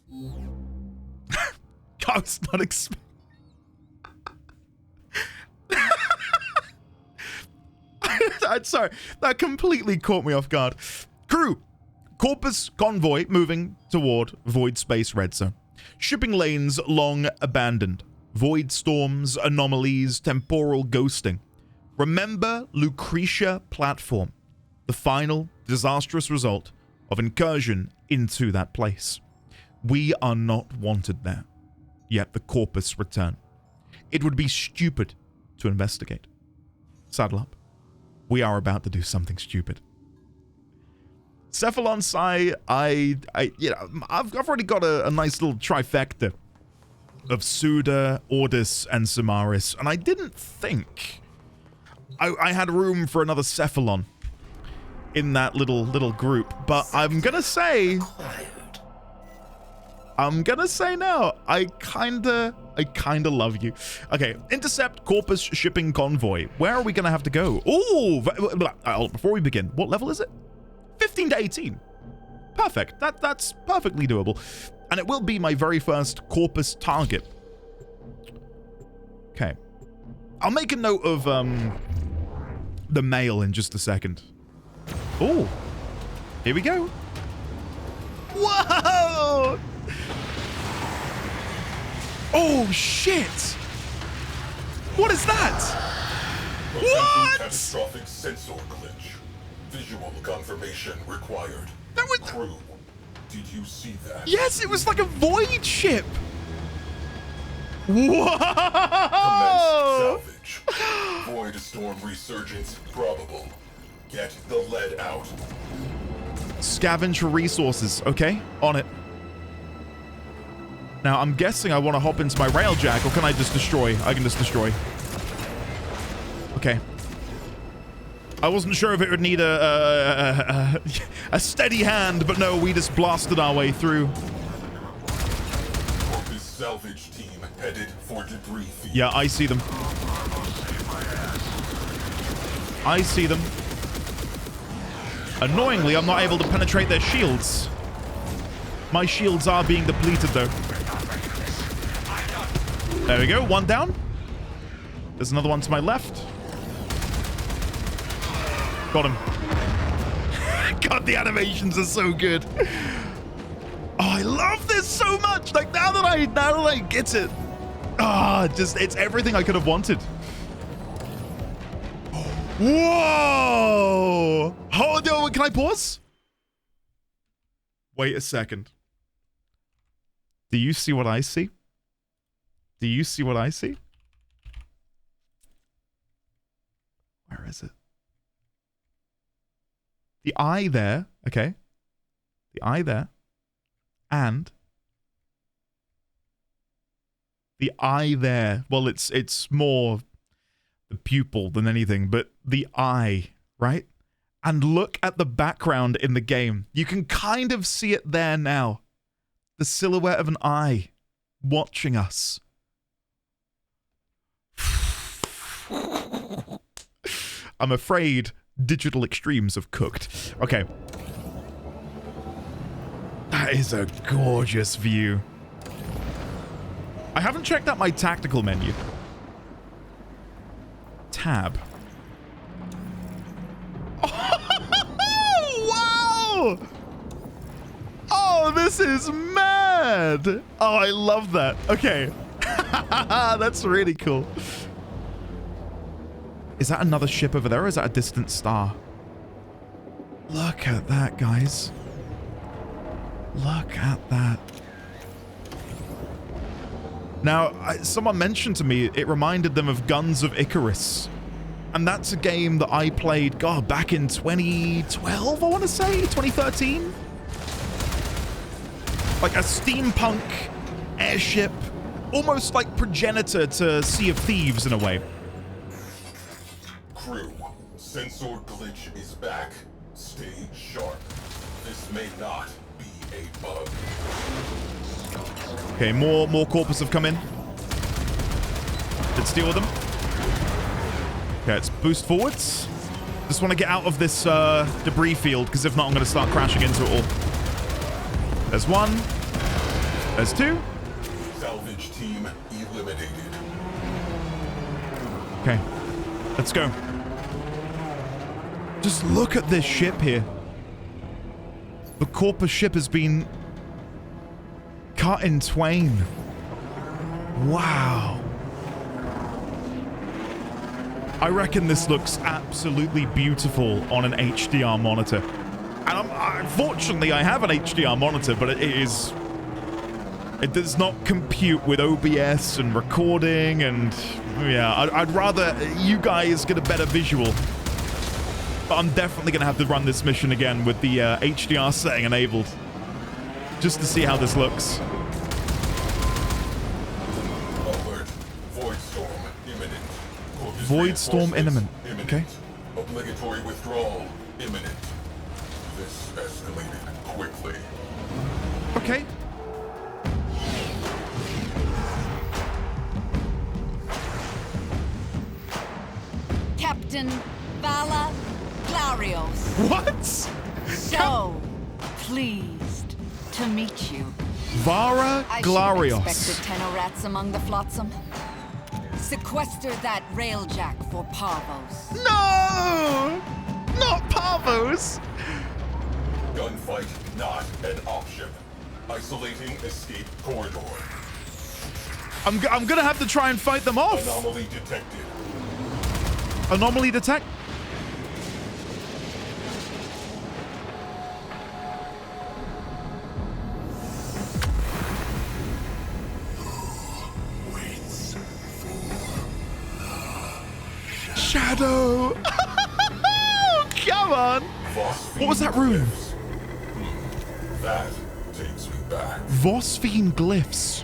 I was not expecting... I'm sorry. That completely caught me off guard. Crew. Corpus convoy moving toward void space red zone. Shipping lanes long abandoned. Void storms, anomalies, temporal ghosting. Remember Lucretia platform. The final disastrous result of incursion into that place. We are not wanted there. Yet the Corpus return. It would be stupid to investigate. Saddle up. We are about to do something stupid. Cephalon Psi, I've already got a nice little trifecta of Suda, Ordis, and Samaris, and I didn't think I had room for another Cephalon in that little group, but I'm gonna say now, I kinda love you. Okay, intercept Corpus shipping convoy. Where are we gonna have to go? Ooh, before we begin, what level is it? 15 to 18. Perfect. That's perfectly doable. And it will be my very first Corpus target. Okay. I'll make a note of the mail in just a second. Oh. Here we go. Whoa! Oh, shit! What is that? What?
Catastrophic sensor glitch. Visual confirmation required.
That was...
Crew, did you see that?
Yes, it was like a void ship. Whoa!
Commence salvage. Void storm resurgence probable. Get the lead out.
Scavenge for resources. Okay, on it. Now, I'm guessing I want to hop into my Railjack, or can I just destroy? I can just destroy. Okay. I wasn't sure if it would need a steady hand, but no, we just blasted our way through.
Corpus salvage team headed for debris field.
Yeah, I see them. I see them. Annoyingly, I'm not able to penetrate their shields. My shields are being depleted, though. There we go, one down. There's another one to my left. Got him. God, the animations are so good. Oh, I love this so much. Like, now that I get it. Ah, it's everything I could have wanted. Whoa! Hold on, can I pause? Wait a second. Do you see what I see? Do you see what I see? Where is it? The eye there, okay. The eye there. And the eye there. Well, it's more the pupil than anything, but the eye, right? And look at the background in the game. You can kind of see it there now. The silhouette of an eye watching us. I'm afraid digital extremes have cooked. Okay. That is a gorgeous view. I haven't checked out my tactical menu. tab. Oh, wow! Oh, this is mad! Oh, I love that. Okay. That's really cool. Is that another ship over there, or is that a distant star? Look at that, guys. Look at that. Now, someone mentioned to me it reminded them of Guns of Icarus. And that's a game that I played, God, back in 2012, I want to say? 2013? Like a steampunk airship, almost like progenitor to Sea of Thieves in a way.
Crew, sensor glitch is back. Stay sharp. This may not be a bug.
Okay, more corpus have come in. Let's deal with them. Okay, let's boost forwards. Just want to get out of this debris field, because if not, I'm going to start crashing into it all. There's one. There's two.
Salvage team eliminated.
Okay, let's go. Just look at this ship here. The corpus ship has been cut in twain. Wow. I reckon this looks absolutely beautiful on an HDR monitor. And unfortunately, I have an HDR monitor, but it does not compute with OBS and recording, and yeah, I'd rather you guys get a better visual. But I'm definitely going to have to run this mission again with the HDR setting enabled, just to see how this looks.
Alert. Void storm imminent. Corpus
Void storm imminent. Okay.
Obligatory withdrawal imminent. This escalated quickly.
Okay.
Captain Vala Glarios.
What?
So pleased to meet you.
Vara
I should have
Glarios.
expected tenorats among the flotsam. Sequester that railjack for Parvos.
No! Not Parvos!
Gunfight not an option. Isolating escape corridor.
I'm gonna have to try and fight them off.
Anomaly detected.
Anomaly detect. Shadow. Come on. What was that room?
That takes me back.
Vosphine glyphs.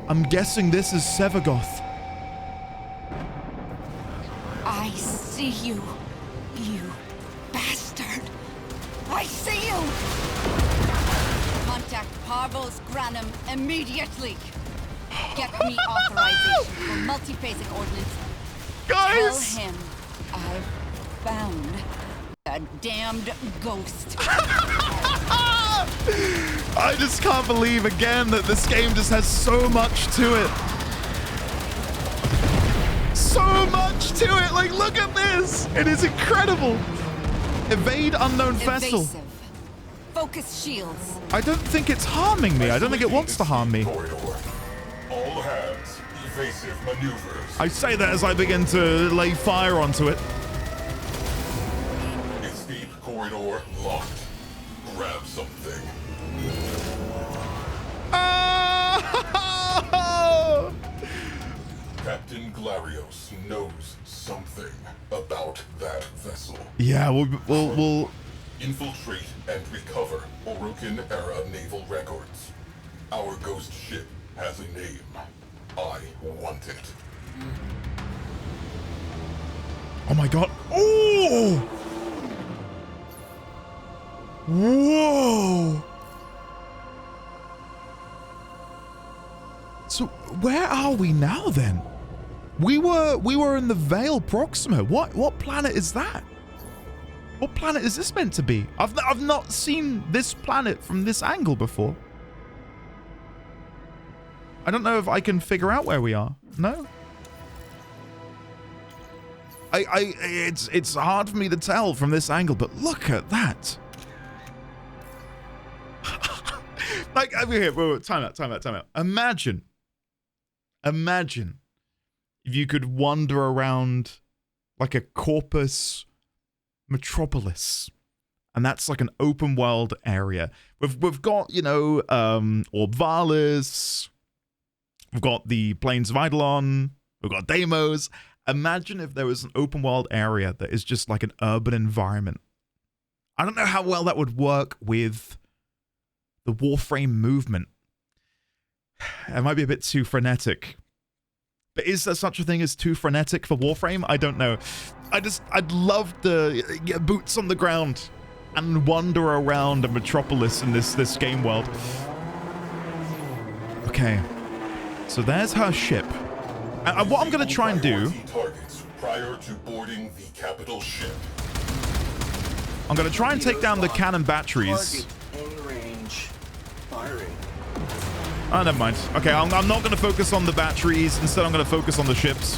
I'm guessing this is Sevagoth.
I see you, you bastard. I see you. Contact Parvos Granum immediately. Get me authorization for multi-phasic ordnance.
Guys!
Tell him I've found a damned ghost.
I just can't believe again that this game just has so much to it. So much to it. Like, look at this. It is incredible. Evade unknown vessel.
Evasive. Focus shields.
I don't think it's harming me. I don't think it wants to harm me.
Corridor. All hands, evasive maneuvers.
I say that as I begin to lay fire onto it.
Escape corridor locked. Grab something.
Oh!
Captain Glarios knows something about that vessel.
Yeah, we'll
Infiltrate and recover Orokin-era naval records. Our ghost ship has a name. I want it.
Oh my god. Oh! Whoa! So where are we now then? We were in the Veil Proxima. What planet is that? What planet is this meant to be? I've not seen this planet from this angle before. I don't know if I can figure out where we are. No? It's hard for me to tell from this angle, but look at that. Like, over here, wait, time out. Imagine if you could wander around like a corpus metropolis, and that's like an open world area. We've got, you know, Orbvalis, we've got the Plains of Eidolon, we've got Deimos. Imagine if there was an open world area that is just like an urban environment. I don't know how well that would work with the Warframe movement. It might be a bit too frenetic. But is there such a thing as too frenetic for Warframe? I don't know. I'd love to get boots on the ground and wander around a metropolis in this game world. Okay. So there's her ship. And what I'm going to try and do...
Targets prior to boarding the capital ship.
I'm going to try and take down the cannon batteries.
In range. Firing.
Oh, never mind. Okay, I'm not going to focus on the batteries. Instead, I'm going to focus on the ships.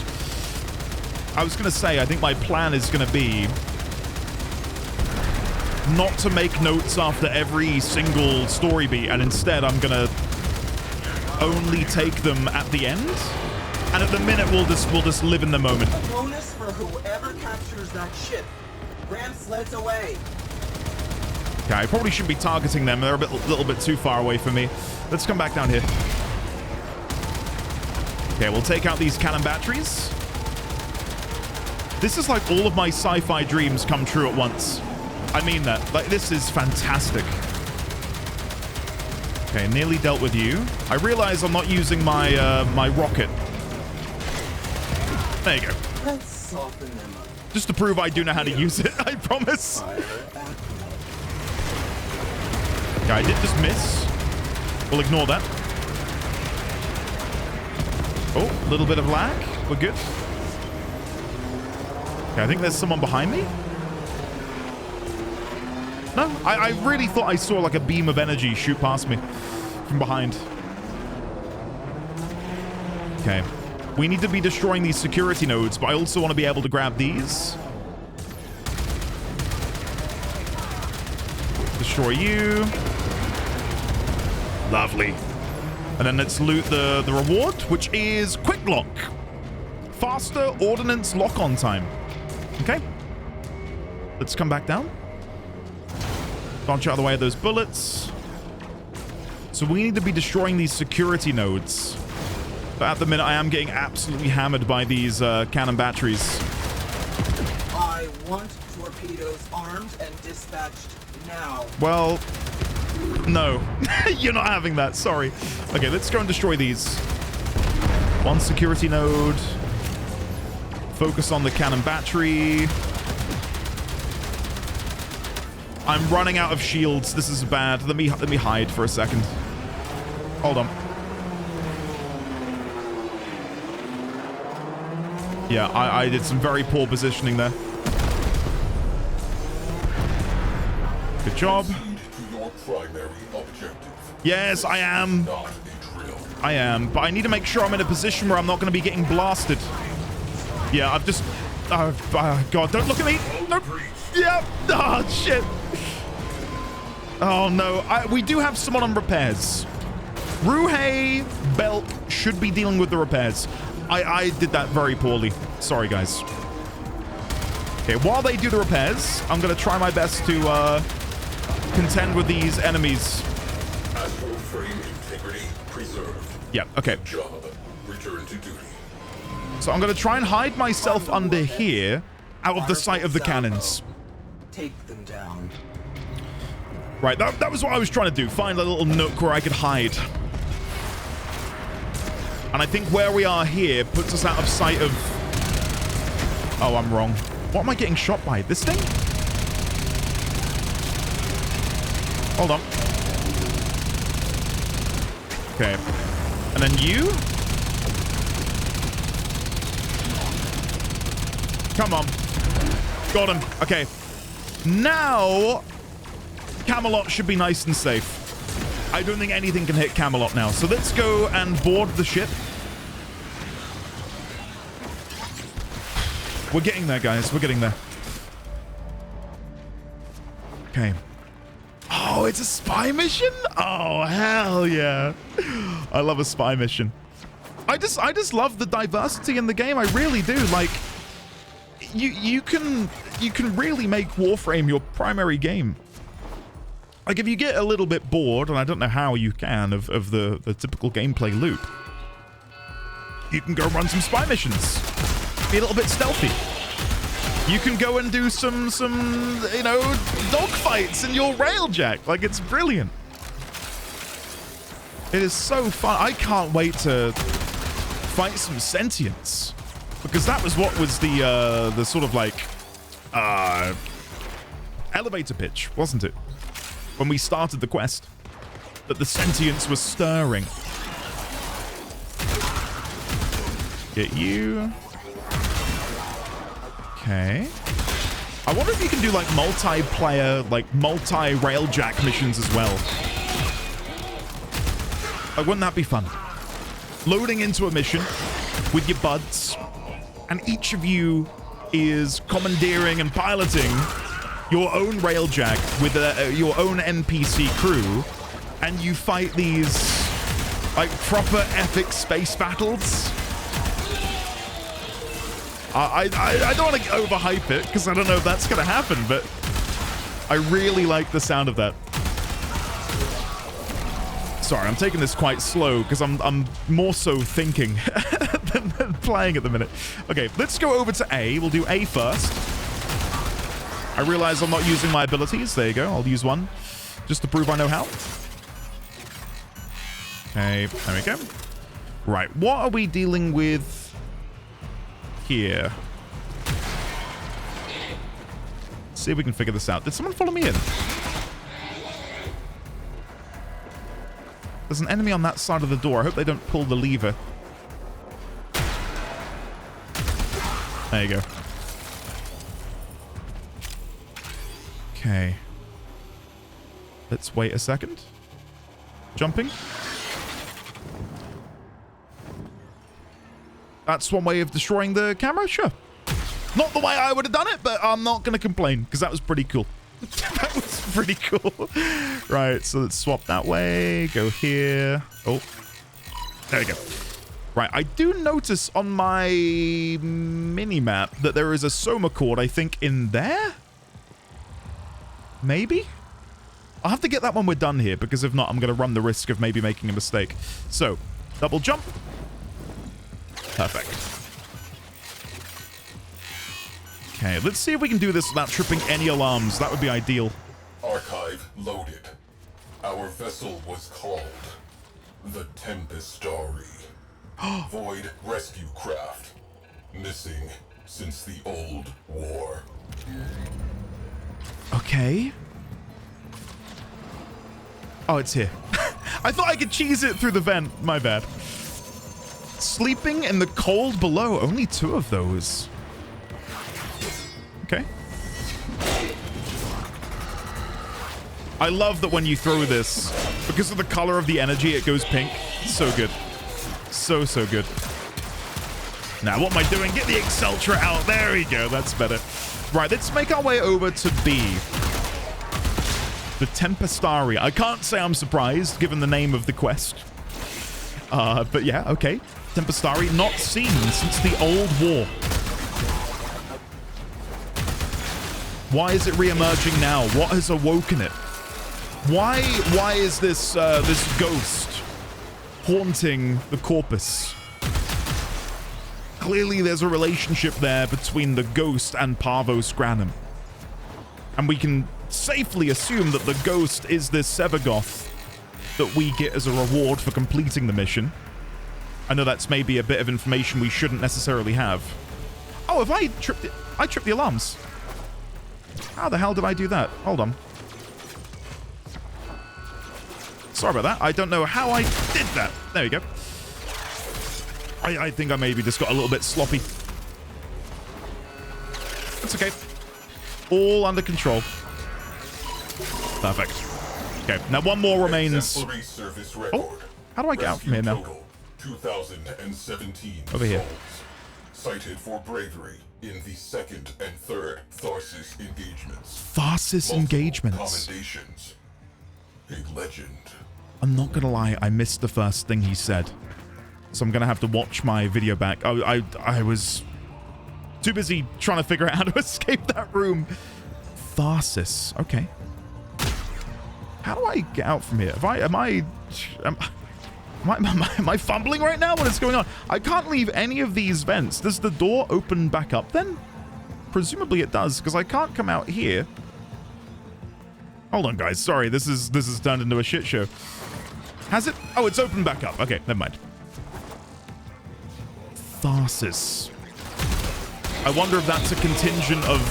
I was going to say, I think my plan is going to be not to make notes after every single story beat, and instead I'm going to only take them at the end. And at the minute, we'll just live in the moment.
A bonus for whoever captures that ship. Ram sleds away.
Okay, I probably shouldn't be targeting them. They're a little bit too far away from me. Let's come back down here. Okay, we'll take out these cannon batteries. This is like all of my sci-fi dreams come true at once. I mean that. Like, this is fantastic. Okay, nearly dealt with you. I realize I'm not using my my rocket. There you go.
Let's soften them up.
Just to prove I do know how to use it, I promise. Okay, I did just miss. We'll ignore that. Oh, a little bit of lag. We're good. Okay, I think there's someone behind me. No, I really thought I saw like a beam of energy shoot past me from behind. Okay. We need to be destroying these security nodes, but I also want to be able to grab these. Destroy you. Lovely. And then let's loot the reward, which is quick lock. Faster ordnance lock-on time. Okay. Let's come back down. Dodge out of the way of those bullets. So we need to be destroying these security nodes. But at the minute, I am getting absolutely hammered by these cannon batteries.
I want torpedoes armed and dispatched now.
Well, no. You're not having that. Sorry. Okay, let's go and destroy these. One security node. Focus on the cannon battery. I'm running out of shields. This is bad. Let me hide for a second. Hold on. Yeah, I did some very poor positioning there. Good job.
Your primary objective.
Yes, I am.
Not a drill.
I am, but I need to make sure I'm in a position where I'm not going to be getting blasted. Yeah, I've just... Oh, God, don't look at me. Nope. Yep. Oh, shit. Oh, no. We do have someone on repairs. Ruhei Belk should be dealing with the repairs. I did that very poorly. Sorry, guys. Okay, while they do the repairs, I'm going to try my best to contend with these enemies.
Astral frame integrity preserved.
Yeah, okay.
Job. Return to duty.
So I'm going to try and hide myself under here, out of the sight of the cannons.
Take them down.
Right, that was what I was trying to do. Find a little nook where I could hide. And I think where we are here puts us out of sight of... Oh, I'm wrong. What am I getting shot by? This thing? Hold on. Okay. And then you? Come on. Got him. Okay. Now, Camelot should be nice and safe. I don't think anything can hit Camelot now. So let's go and board the ship. We're getting there, guys. We're getting there. Okay. Oh, it's a spy mission? Oh, hell yeah. I love a spy mission. I just love the diversity in the game. I really do. Like, you can really make Warframe your primary game. Like, if you get a little bit bored, and I don't know how you can, of the typical gameplay loop, you can go run some spy missions. Be a little bit stealthy. You can go and do some you know, dogfights in your Railjack. Like, it's brilliant. It is so fun. I can't wait to fight some sentients, because that was what was the sort of like elevator pitch, wasn't it? When we started the quest, that the sentients were stirring. Get you. Okay. I wonder if you can do like multiplayer, like multi-Railjack missions as well. Like, wouldn't that be fun? Loading into a mission with your buds, and each of you is commandeering and piloting your own Railjack with your own NPC crew, and you fight these like proper epic space battles. I don't want to overhype it, because I don't know if that's going to happen, but I really like the sound of that. Sorry, I'm taking this quite slow, because I'm more so thinking than playing at the minute. Okay, let's go over to A. We'll do A first. I realize I'm not using my abilities. There you go. I'll use one, just to prove I know how. Okay, there we go. Right, what are we dealing with here? Let's see if we can figure this out. Did someone follow me in? There's an enemy on that side of the door. I hope they don't pull the lever. There you go. Okay. Let's wait a second. Jumping. That's one way of destroying the camera? Sure. Not the way I would have done it, but I'm not going to complain, because that was pretty cool. That was pretty cool. Right, so let's swap that way. Go here. Oh. There we go. Right, I do notice on my mini-map that there is a Soma cord, I think, in there? Maybe? I'll have to get that when we're done here, because if not, I'm going to run the risk of maybe making a mistake. So, double jump. Perfect. Okay, let's see if we can do this without tripping any alarms. That would be ideal.
Archive loaded. Our vessel was called the Tempestarii. Void rescue craft. Missing since the old war.
Okay. Oh, it's here. I thought I could cheese it through the vent. My bad. Sleeping in the cold below. Only 2 of those. Okay. I love that when you throw this, because of the color of the energy, it goes pink. So good. So good. Now, what am I doing? Get the Exceltra out. There we go. That's better. Right, let's make our way over to B. The Tempestarii. I can't say I'm surprised, given the name of the quest. But yeah, okay. Tempestarii, not seen since the old war. Why is it re-emerging now? What has awoken it? Why is this this ghost haunting the corpus? Clearly there's a relationship there between the ghost and Parvos Granum. And we can safely assume that the ghost is this Sevagoth that we get as a reward for completing the mission. I know that's maybe a bit of information we shouldn't necessarily have. Oh, have I tripped it? I tripped the alarms. How the hell did I do that? Hold on. Sorry about that. I don't know how I did that. There we go. I think I maybe just got a little bit sloppy. That's okay. All under control. Perfect. Okay, now one more remains. Oh, how do I get out from here now?
2017
Over here.
souls. cited for bravery in the second and third Tharsis engagements.
Tharsis
Multiple
engagements.
Commendations. A legend.
I'm not gonna lie, I missed the first thing he said. So I'm gonna have to watch my video back. I was too busy trying to figure out how to escape that room. Tharsis. Okay. How do I get out from here? Am I fumbling right now? What is going on? I can't leave any of these vents. Does the door open back up then? Presumably it does, because I can't come out here. Hold on, guys. Sorry, this is turned into a shit show. Has it? Oh, it's opened back up. Okay, never mind. Tharsis. I wonder if that's a contingent of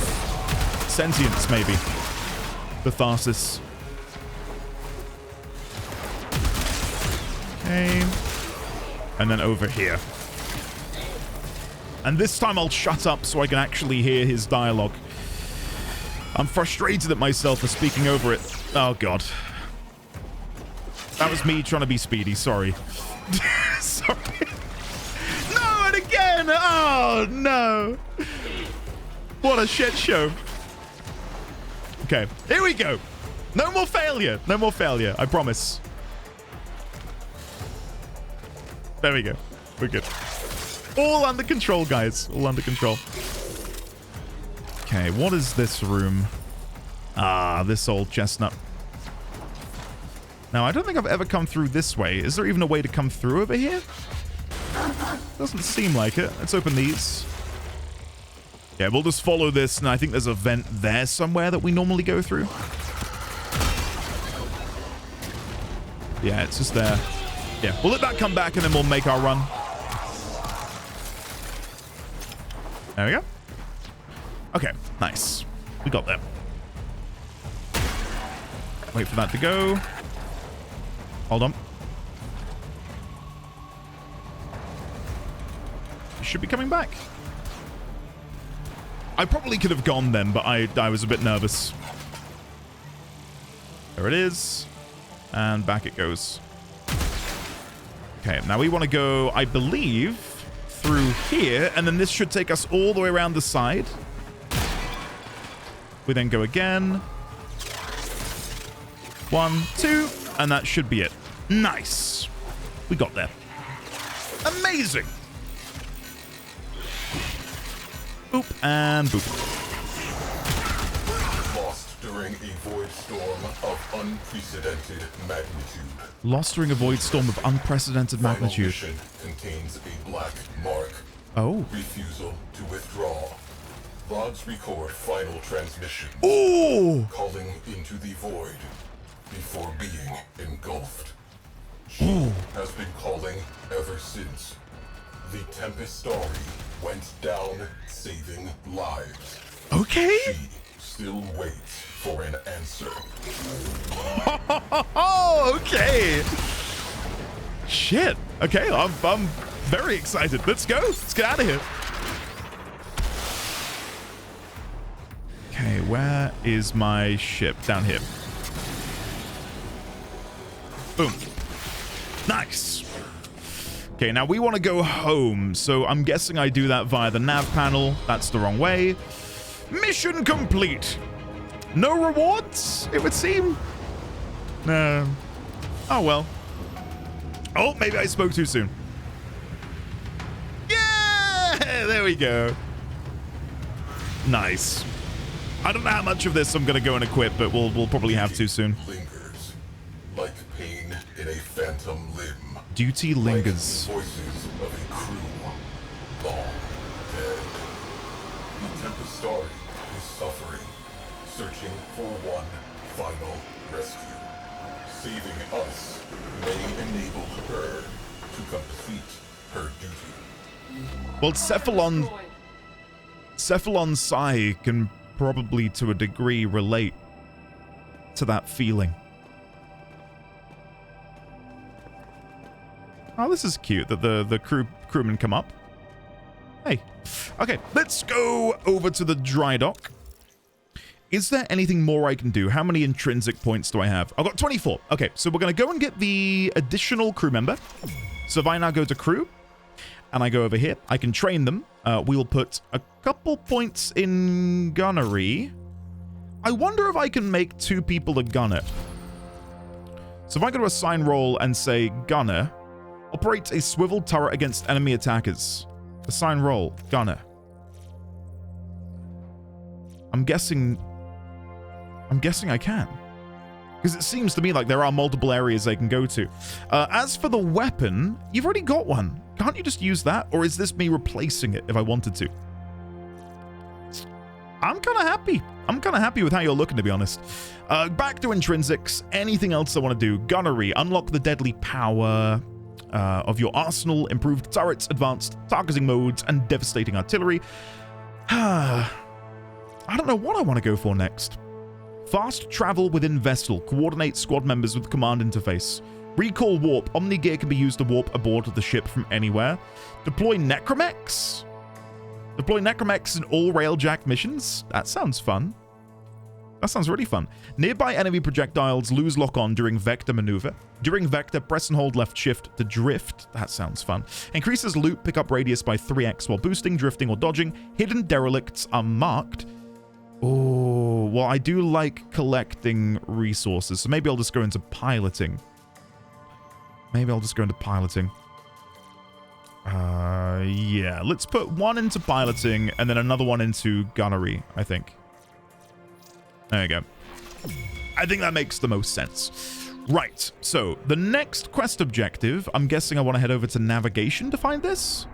sentience, maybe. The Tharsis. Okay. And then over here. And this time I'll shut up so I can actually hear his dialogue. I'm frustrated at myself for speaking over it. Oh, God. That was me trying to be speedy. Sorry. Sorry. No, and again. Oh, no. What a shit show. Okay, here we go. No more failure. No more failure. I promise. There we go. We're good. All under control, guys. All under control. Okay, what is this room? Ah, this old chestnut. Now, I don't think I've ever come through this way. Is there even a way to come through over here? Doesn't seem like it. Let's open these. Yeah, we'll just follow this, and I think there's a vent there somewhere that we normally go through. Yeah, it's just there. Yeah, we'll let that come back, and then we'll make our run. There we go. Okay, nice. We got there. Wait for that to go. Hold on. You should be coming back. I probably could have gone then, but I was a bit nervous. There it is. And back it goes. Okay, now we want to go, I believe, through here, and then this should take us all the way around the side. We then go again. 1, 2, and that should be it. Nice. We got there. Amazing. Boop and boop.
Lost during a void storm of unprecedented magnitude.
Lost during a void storm of unprecedented
Final
magnitude.
mission contains a black mark.
Oh.
Refusal to withdraw. Logs record final transmission.
Oh!
Calling into the void before being engulfed. She has been calling ever since. The Tempestarii went down saving lives.
Okay.
She still waits for an answer.
Oh, okay. Shit. Okay, I'm very excited. Let's go. Let's get out of here. Okay, where is my ship? Down here. Boom. Nice. Okay, now we want to go home, so I'm guessing I do that via the nav panel. That's the wrong way. Mission complete. No rewards, it would seem. No. Oh, well. Oh, maybe I spoke too soon. Yeah! There we go. Nice. I don't know how much of this I'm going to go and equip, but we'll probably have to soon.
Lingers, like pain in a phantom limb.
Duty lingers.
Like the voices of a crew long dead. The Tempestarii is suffering, searching for one final rescue. Saving us may enable her to complete her duty.
Well, Cephalon Sai can probably, to a degree, relate to that feeling. Oh, this is cute that the crewmen come up. Hey. Okay, let's go over to the dry dock. Is there anything more I can do? How many intrinsic points do I have? I've got 24. Okay, so we're going to go and get the additional crew member. So if I now go to crew, and I go over here, I can train them, We will put a couple points in gunnery. I wonder if I can make 2 people a gunner. So if I go to assign role and say gunner, operate a swivel turret against enemy attackers. Assign role, gunner. I'm guessing I can. Because it seems to me like there are multiple areas they can go to. As for the weapon, you've already got one. Can't you just use that? Or is this me replacing it if I wanted to? I'm kind of happy. I'm kind of happy with how you're looking, to be honest. Back to intrinsics. Anything else I want to do? Gunnery. Unlock the deadly power of your arsenal. Improved turrets, advanced targeting modes, and devastating artillery. I don't know what I want to go for next. Fast travel within vessel. Coordinate squad members with command interface. Recall warp. Omni gear can be used to warp aboard the ship from anywhere. Deploy necromex. Deploy necromex in all Railjack missions. That sounds fun. That sounds really fun. Nearby enemy projectiles lose lock-on during vector maneuver. During vector, press and hold left shift to drift. That sounds fun. Increases loot pickup radius by 3x while boosting, drifting, or dodging. Hidden derelicts are marked. Oh, well, I do like collecting resources, so maybe I'll just go into piloting. Yeah, let's put one into piloting and then another one into gunnery, I think. There you go. I think that makes the most sense. Right, so the next quest objective, I'm guessing I want to head over to navigation to find this?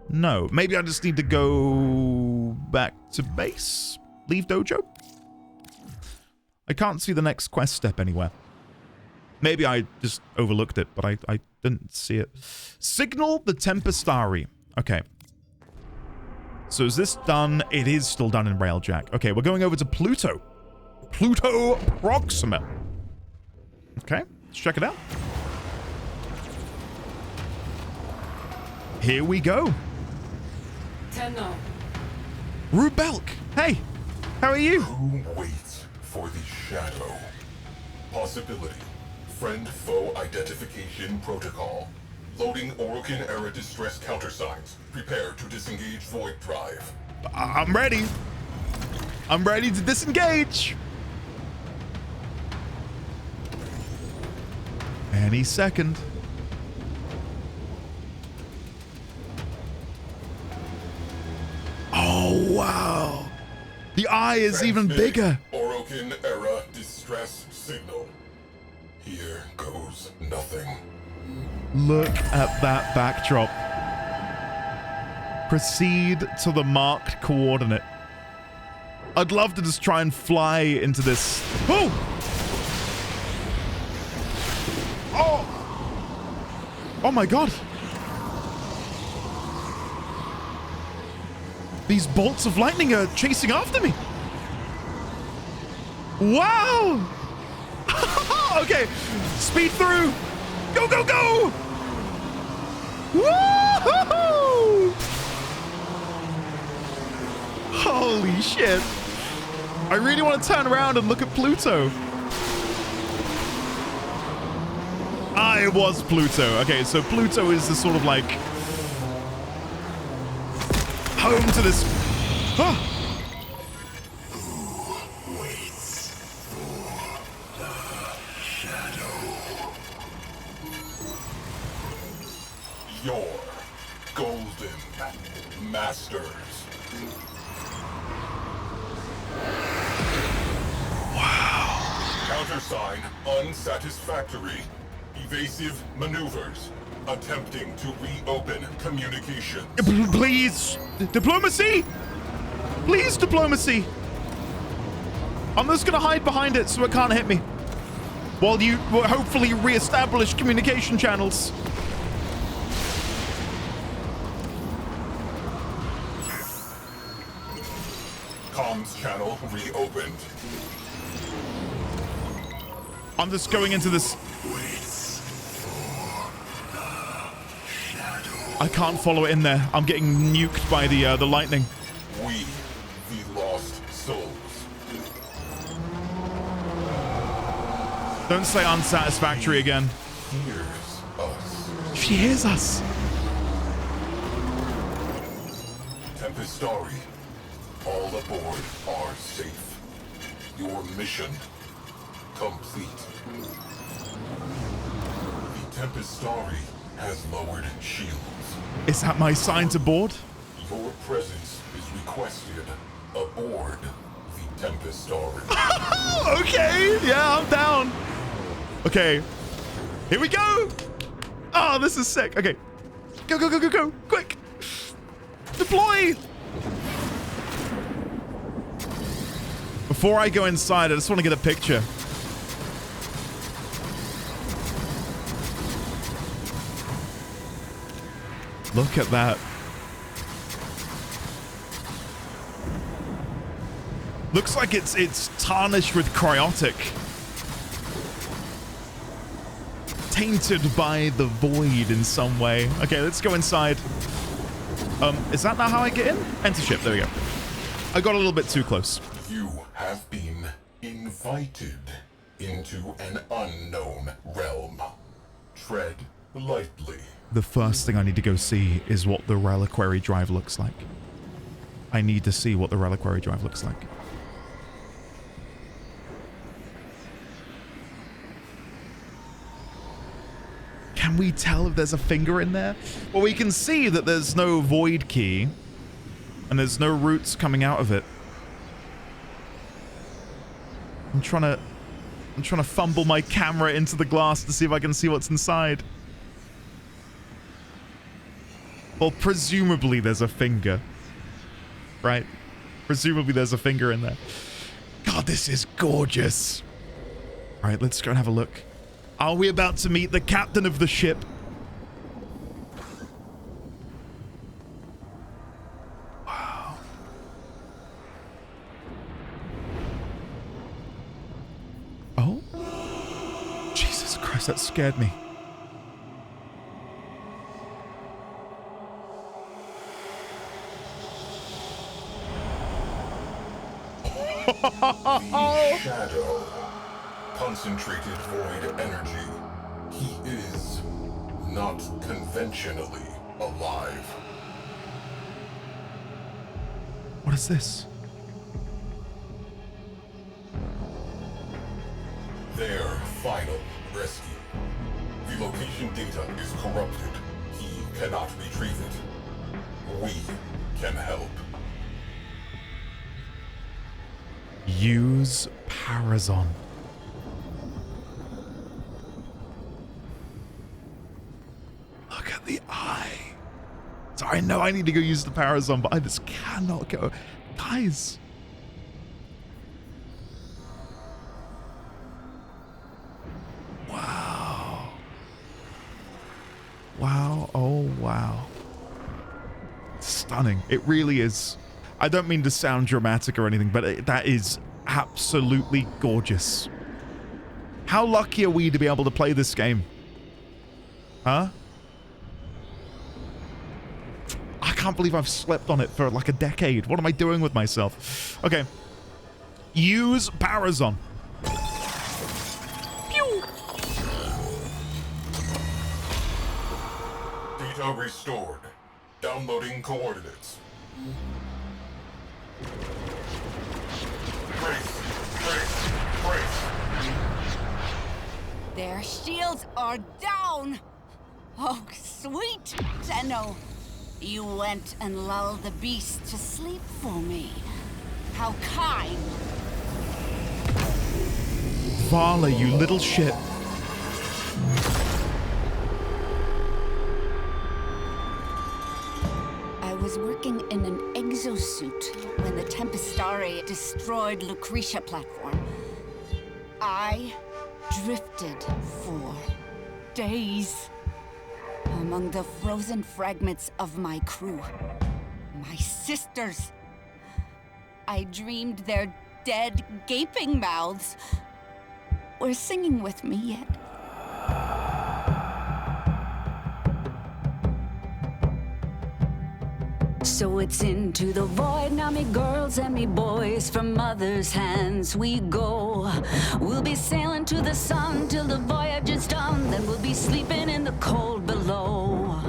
No, maybe I just need to go back to base? Leave dojo? I can't see the next quest step anywhere. Maybe I just overlooked it, but I didn't see it. Signal the Tempestarii. Okay. So is this done? It is still done in Railjack. Okay, we're going over to Pluto. Pluto Proxima. Okay, let's check it out. Here we go.
Tenno.
Rubelk. Hey, how are you?
Who waits for the shadow? Possibility. Friend-foe identification protocol. Loading Orokin era distress countersigns. Prepare to disengage void drive.
I'm ready. I'm ready to disengage. Any second. Oh, wow. The eye is even bigger.
Orokin era distress signal. Here goes nothing.
Look at that backdrop. Proceed to the marked coordinate. I'd love to just try and fly into this. Oh! Oh! Oh my god. These bolts of lightning are chasing after me. Wow! Okay, speed through. Go, go, go! Woo-hoo-hoo! Holy shit. I really want to turn around and look at Pluto. Ah, it was Pluto. Okay, so Pluto is the sort of like home to this. Huh.
Your golden masters.
Wow.
Countersign unsatisfactory. Evasive maneuvers. Attempting to reopen communications.
Please, diplomacy? Please, diplomacy. I'm just gonna hide behind it so it can't hit me. While you will hopefully re-establish communication channels.
Comms channel reopened.
I'm just going into this. I can't follow it in there. I'm getting nuked by the lightning.
We, the lost souls.
Don't say unsatisfactory again.
Hears us.
She hears us.
Tempestarii, all aboard are safe. Your mission complete. The Tempestarii has lowered shields.
Is that my sign to board?
Your presence is requested aboard the Tempestarii.
Okay, yeah, I'm down. Okay, here we go. Oh, this is sick. Okay, go, go, go, go, go, quick. Deploy. Before I go inside, I just want to get a picture. Look at that. Looks like it's tarnished with cryotic. Tainted by the void in some way. Okay, let's go inside. Is that not how I get in? Enter ship, there we go. I got a little bit too close.
You have been invited into an unknown realm. Tread lightly.
The first thing I need to go see is what the reliquary drive looks like. I need to see what the reliquary drive looks like. Can we tell if there's a finger in there? Well, we can see that there's no void key and there's no roots coming out of it. I'm trying to fumble my camera into the glass to see if I can see what's inside. Well, presumably there's a finger, right? Presumably there's a finger in there. God, this is gorgeous. All right, let's go and have a look. Are we about to meet the captain of the ship? Wow. Oh? Jesus Christ, that scared me.
The shadow. Concentrated void energy. He is not conventionally alive.
What is this?
Their final rescue. The location data is corrupted. He cannot retrieve it. We can help.
Use Parazon. Look at the eye. So I know I need to go use the Parazon, but I just cannot go. Guys. Wow. Wow. Oh, wow. Stunning. It really is. I don't mean to sound dramatic or anything, but that is absolutely gorgeous. How lucky are we to be able to play this game? Huh? I can't believe I've slept on it for like a decade. What am I doing with myself? Okay. Use Parazon. Pew!
Data restored. Downloading coordinates. Brace.
Their shields are down! Oh, sweet Tenno. You went and lulled the beast to sleep for me. How kind.
Vala, you little shit.
I was working in an exosuit when the Tempestarii destroyed Lucretia platform. I drifted for days among the frozen fragments of my crew. My sisters. I dreamed their dead, gaping mouths were singing with me yet. So it's into the void now, me girls and me boys. From mother's hands we go. We'll be sailing to the sun till the voyage is done. Then we'll be sleeping in the cold below.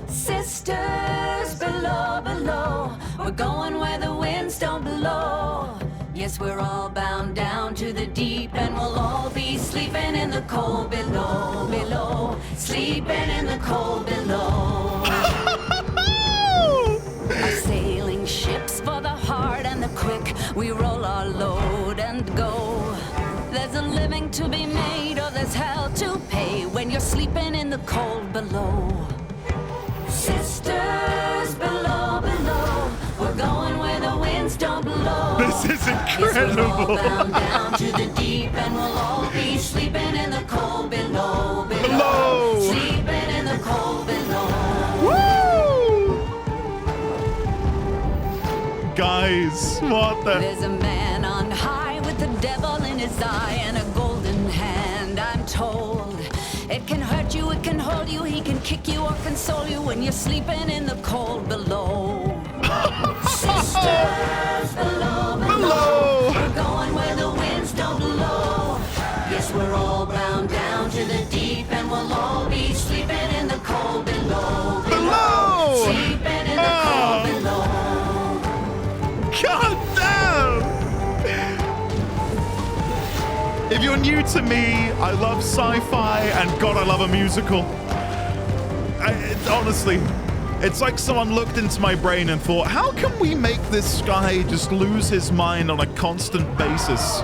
Sisters below, below. We're going where the winds don't blow. Yes, we're all bound down to the deep, and we'll all be sleeping in the cold below, below, sleeping in the cold below. Our sailing ships for the hard and the quick, we roll our load and go. There's a living to be made, or there's hell to pay when you're sleeping in the cold below. Sisters below, below, we're going where the winds don't blow.
This is incredible.
Yes, we're all bound down to the deep, and we'll all be sleeping in the cold below, below, sleeping in the cold below.
Woo! Guys, what the?
There's a man on high with the devil in his eye and a golden hand, I'm told. It can hurt you, it can hold you, he can kick you or console you when you're sleeping in the cold below. Sisters below, below, we're going where the winds don't blow. Yes, we're all bound down to the deep, and we'll all be sleeping in the cold below, below, sleeping in the cold below.
God damn! If you're new to me, I love sci-fi, and God, I love a musical. Honestly, it's like someone looked into my brain and thought, how can we make this guy just lose his mind on a constant basis?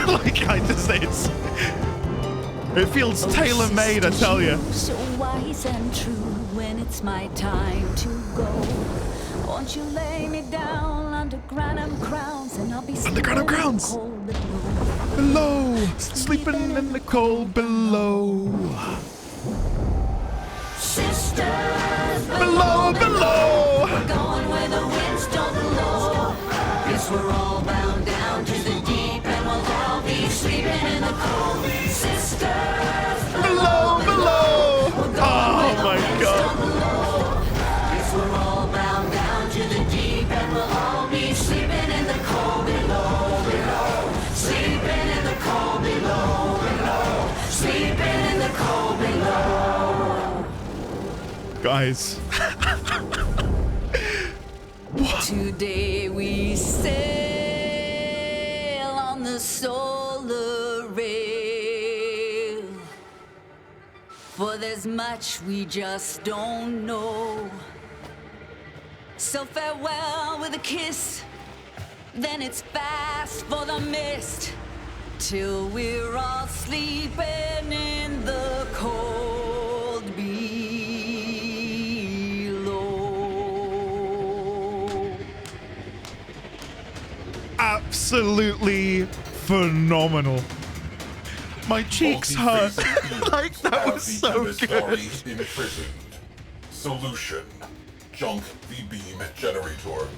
Like, it feels tailor-made, I tell you.
So wise and true when it's my time to go. Won't you lay me down under Granum crowns, and I'll be
under Granum crowns. Below, sleeping in the cold below.
Sisters
below, below.
We're going where the winds don't blow. Yes, we're all bound down to the deep, and we'll all be sleeping in the cold. Sisters
below, below. Oh my God.
Yes, we're all bound down to the deep, and we'll all be sleeping in the cold below, below, sleeping in the cold below, below, sleeping in the cold below.
Guys.
Today we sail on the solar rail, for there's much we just don't know. So farewell with a kiss, then it's fast for the mist, till we're all sleeping in the cold below.
Absolutely phenomenal. My cheeks hurt. Like, that was so good.
Imprisoned. Solution. Junk the beam generator.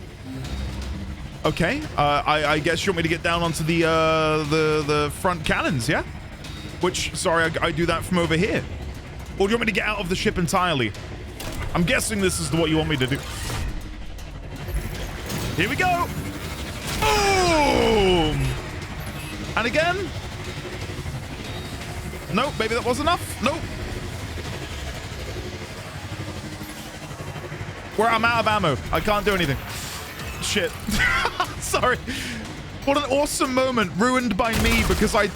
Okay, I guess you want me to get down onto the front cannons, yeah? Which, sorry, I do that from over here. Or do you want me to get out of the ship entirely? I'm guessing this is what you want me to do. Here we go. Boom! And again. Nope, maybe that was enough. Nope. I'm out of ammo. I can't do anything. Shit. Sorry. What an awesome moment ruined by me because I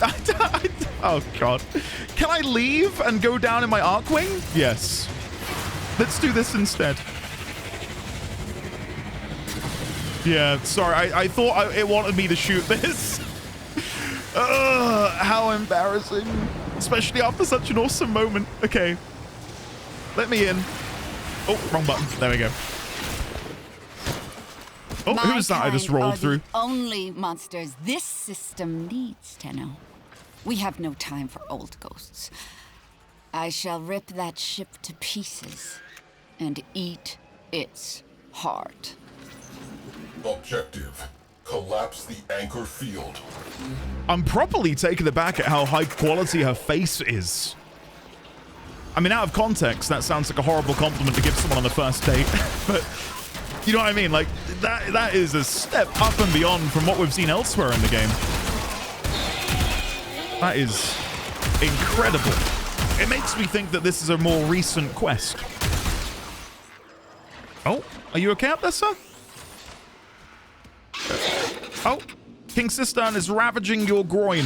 oh God. Can I leave and go down in my arc wing? Yes. Let's do this instead. Yeah, sorry. I thought it wanted me to shoot this. How embarrassing. Especially after such an awesome moment. Okay. Let me in. Oh, wrong button. There we go. Oh, who was that I just rolled through?
Only monsters this system needs, Tenno. We have no time for old ghosts. I shall rip that ship to pieces and eat its heart.
Objective. Collapse the anchor field.
I'm properly taken aback at how high quality her face is. I mean, out of context, that sounds like a horrible compliment to give someone on the first date. But, you know what I mean? Like, that is a step up and beyond from what we've seen elsewhere in the game. That is incredible. It makes me think that this is a more recent quest. Oh, are you okay up there, sir? Oh, King Cistern is ravaging your groin.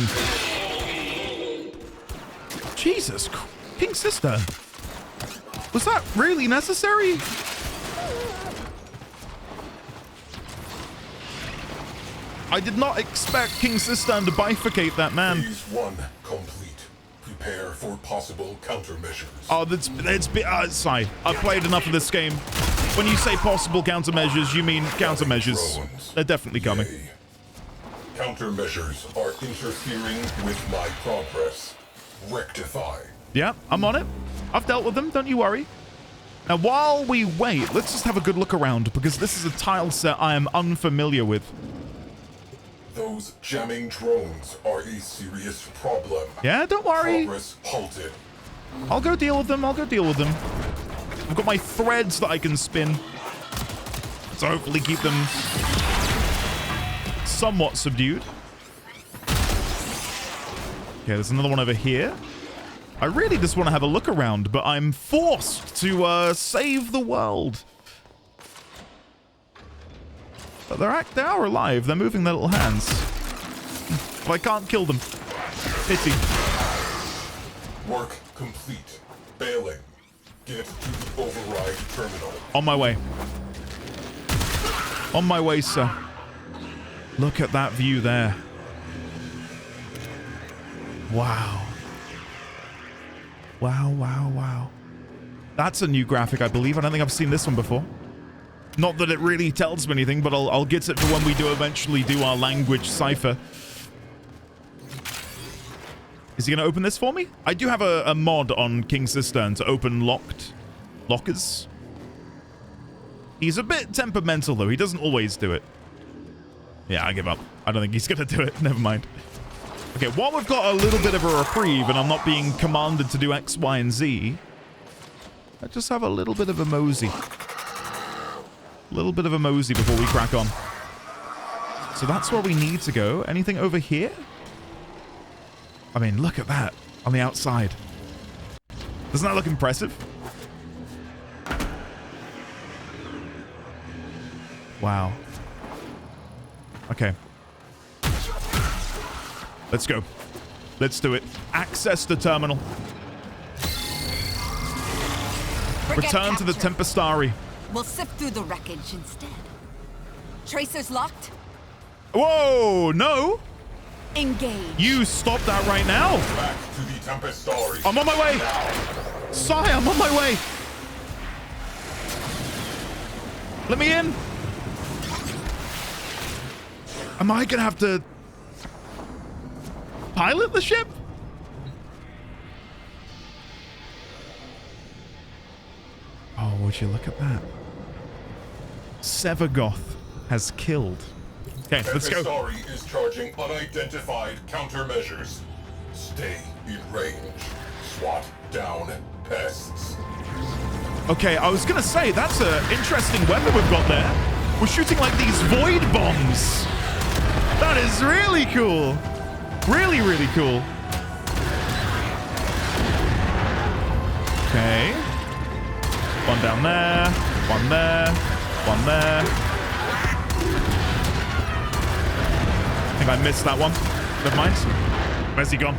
Jesus, King Cistern. Was that really necessary? I did not expect King Cistern to bifurcate that man.
Phase 1 complete. Prepare for possible countermeasures.
Oh, Sai, I've played enough of this game. When you say possible countermeasures, you mean countermeasures.
Drones.
They're definitely coming.
Yay. Countermeasures are interfering with my progress. Rectify.
Yeah, I'm on it. I've dealt with them, don't you worry. Now, while we wait, let's just have a good look around, because this is a tile set I am unfamiliar with.
Those jamming drones are a serious problem.
Yeah, don't worry.
Progress halted.
I'll go deal with them. I've got my threads that I can spin. So hopefully keep them somewhat subdued. Okay, there's another one over here. I really just want to have a look around, but I'm forced to save the world. But they are alive. They're moving their little hands. But I can't kill them. Pity.
Work complete. Bailing. Get to the override terminal.
On my way. On my way, sir. Look at that view there. Wow. Wow, wow, wow. That's a new graphic, I believe. I don't think I've seen this one before. Not that it really tells me anything, but I'll get it for when we do eventually do our language cipher. Is he going to open this for me? I do have a mod on King Cistern to open lockers. He's a bit temperamental, though. He doesn't always do it. Yeah, I give up. I don't think he's going to do it. Never mind. Okay, while we've got a little bit of a reprieve and I'm not being commanded to do X, Y, and Z, I just have a little bit of a mosey. A little bit of a mosey before we crack on. So that's where we need to go. Anything over here? I mean, look at that on the outside. Doesn't that look impressive? Wow. Okay. Let's go. Let's do it. Access the terminal. Return to the Tempestarii.
We'll sift through the wreckage instead. Tracers locked?
Whoa, no.
Engage.
You stop that right now.
Back to the Tempestarii.
I'm on my way. Sai, I'm on my way. Let me in. Am I going to have to pilot the ship? Oh, would you look at that? Sevagoth has killed. Okay, let's go.
Tempestarii is charging unidentified countermeasures. Stay in range. SWAT down pests.
Okay, I was gonna say, that's an interesting weapon we've got there. We're shooting like these void bombs. That is really cool. Really, really cool. Okay. One down there. One there. One there. I think I missed that one. Never mind. Where's he gone?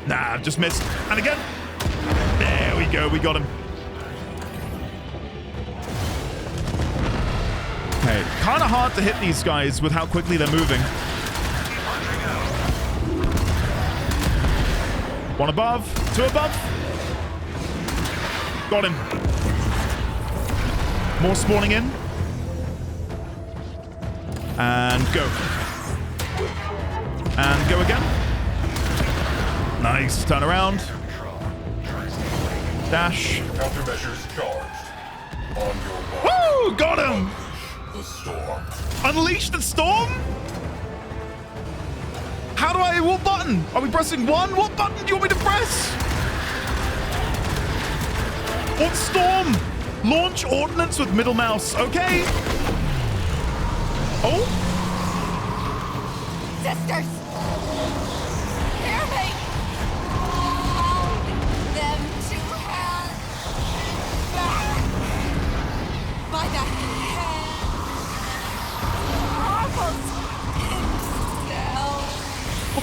Nah, I've just missed. And again. There we go. We got him. Okay. Kind of hard to hit these guys with how quickly they're moving. One above. Two above. Got him. More spawning in. And go. And go again. Nice. Turn around. Dash.
Countermeasures charged. On your mark.
Woo! Got him!
The storm.
Unleash the storm? How do I... What button? Are we pressing one? What button do you want me to press? What storm? Launch ordnance with middle mouse. Okay. Oh.
Sisters! Hear me! Hold them to hell!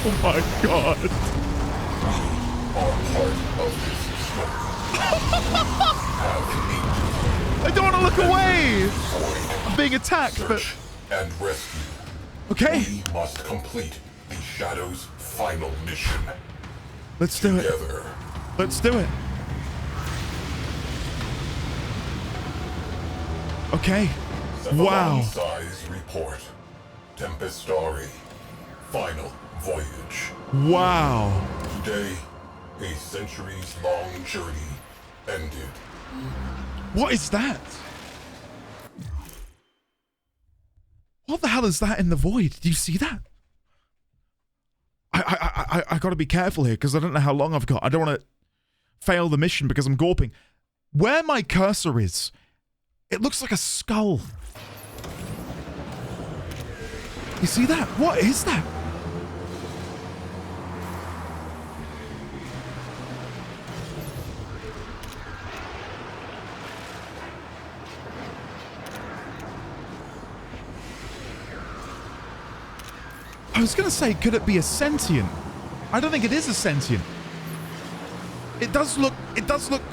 Oh my god.
Are part of this story.
I don't want to look away. I'm being attacked, but...
Search and rescue.
Okay.
We must complete the Shadow's final mission.
Let's do it.
Together.
Let's do it. Okay. Wow.
Size report. Tempestarii. Final voyage.
Wow.
Today, a centuries-long journey ended.
What is that? What the hell is that in the void? Do you see that? I gotta be careful here because I don't know how long I've got. I don't want to fail the mission because I'm gawping. Where my cursor is, it looks like a skull. You see that? What is that? I was going to say, could it be a sentient? I don't think it is a sentient. It does look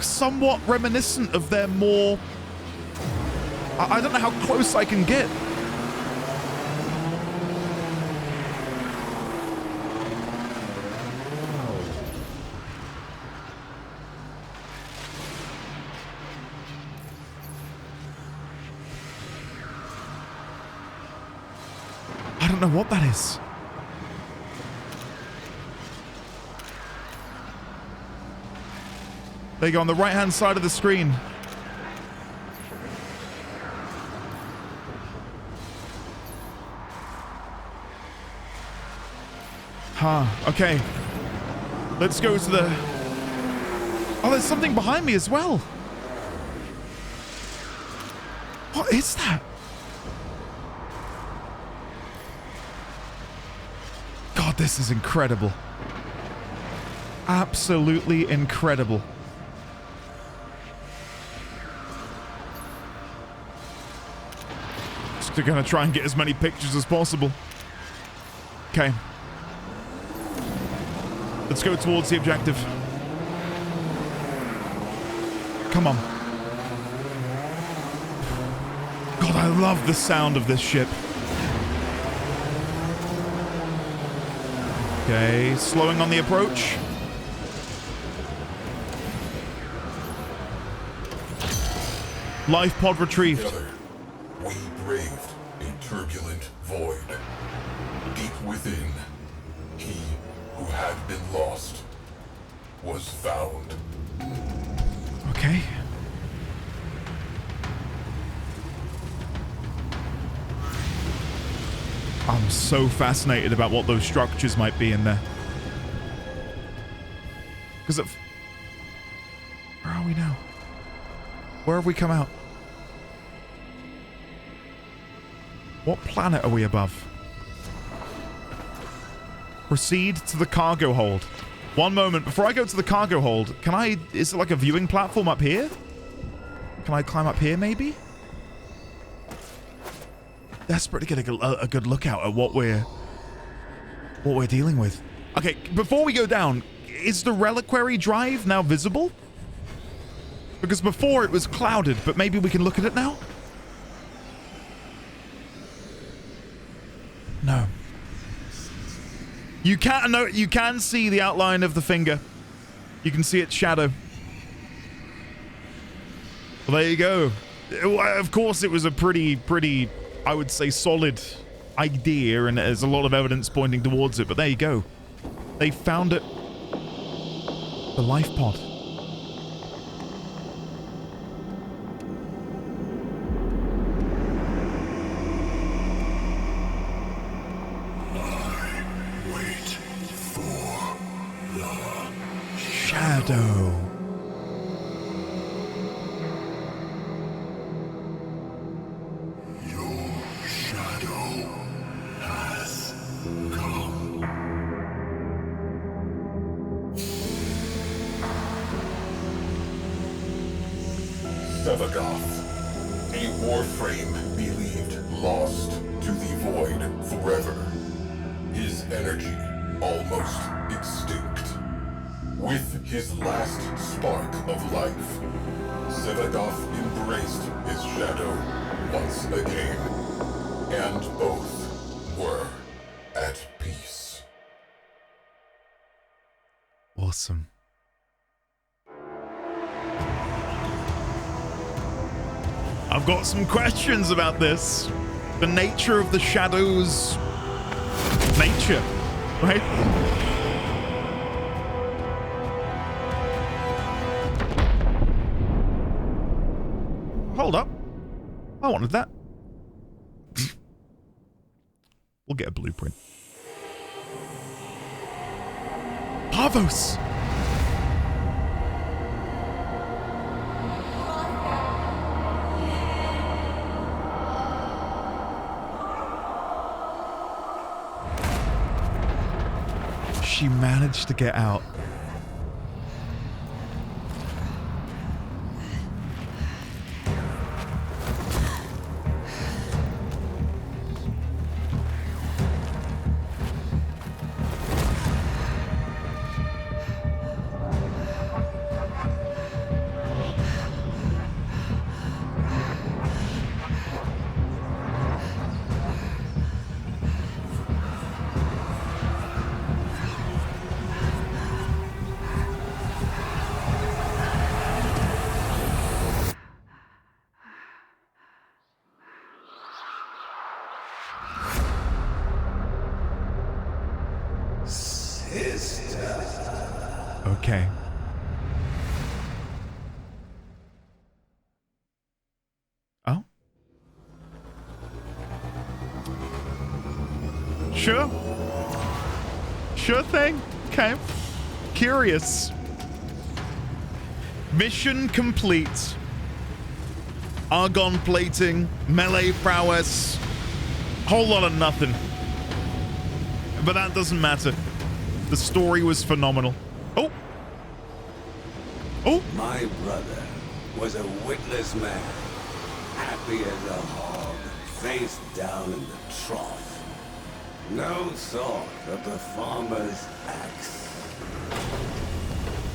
somewhat reminiscent of their more... I don't know how close I can get. I don't know what that is. There you go, on the right-hand side of the screen. Huh, okay. Let's go to the... Oh, there's something behind me as well. What is that? God, this is incredible. Absolutely incredible. Just gonna try and get as many pictures as possible. Okay. Let's go towards the objective. Come on. God, I love the sound of this ship. Okay, slowing on the approach. Life pod retrieved.
Together, we braved a turbulent void. Deep within, he who had been lost was found.
Okay. I'm so fascinated about what those structures might be in there. Because of... Where are we now? Where have we come out? What planet are we above? Proceed to the cargo hold. One moment, before I go to the cargo hold, can I... Is it like a viewing platform up here? Can I climb up here, maybe? Desperate to get a good look out at what we're dealing with. Okay, before we go down, is the reliquary drive now visible? Because before it was clouded, but maybe we can look at it now? No. You can see the outline of the finger. You can see its shadow. Well, there you go. Of course, it was a pretty, I would say, solid idea, and there's a lot of evidence pointing towards it, but there you go. They found it. The life pod. Shadow.
Your shadow has come. Sevagoth, a Warframe believed lost to the void forever. His energy almost extinct. With his last spark of life, Sevagoth embraced his shadow once again, and both were at peace.
Awesome. I've got some questions about this. The nature of the shadow's nature, right? Hold up. I wanted that. We'll get a blueprint. Parvos! She managed to get out. Okay. Oh? Sure. Sure thing. Okay. Curious. Mission complete. Argon plating, melee prowess, whole lot of nothing. But that doesn't matter. The story was phenomenal. Oh! Oh!
My brother was a witless man, happy as a hog, face down in the trough. No thought of the farmer's axe.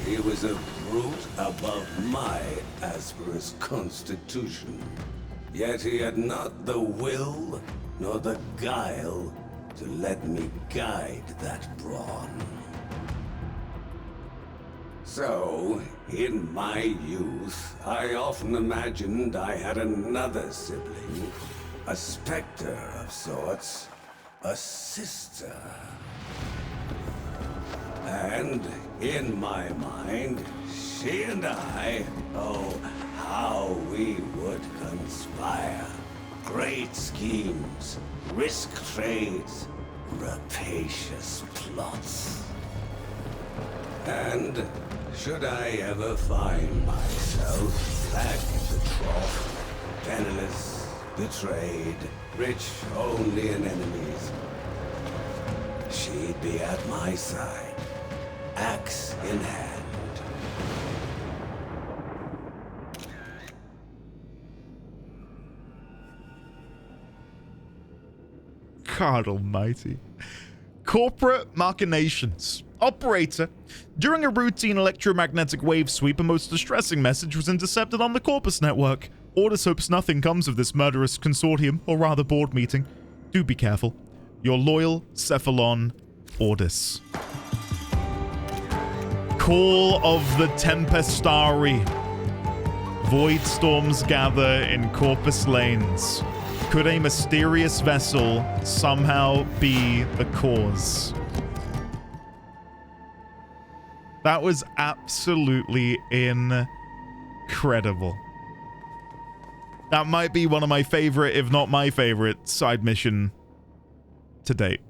He was a brute above my Asper's constitution. Yet he had not the will nor the guile to let me guide that brawn. So, in my youth, I often imagined I had another sibling, a specter of sorts, a sister. And in my mind, she and I, oh, how we would conspire. Great schemes, risk trades, rapacious plots. And should I ever find myself back in the trough, penniless, betrayed, rich only in enemies, she'd be at my side, axe in hand.
God almighty. Corporate machinations. Operator. During a routine electromagnetic wave sweep, a most distressing message was intercepted on the Corpus network. Orders hopes nothing comes of this murderous consortium, or rather board meeting. Do be careful. Your loyal Cephalon, Ordis. Call of the Tempestarii. Void storms gather in Corpus lanes. Could a mysterious vessel somehow be the cause? That was absolutely incredible. That might be one of my favorite, if not my favorite, side mission to date.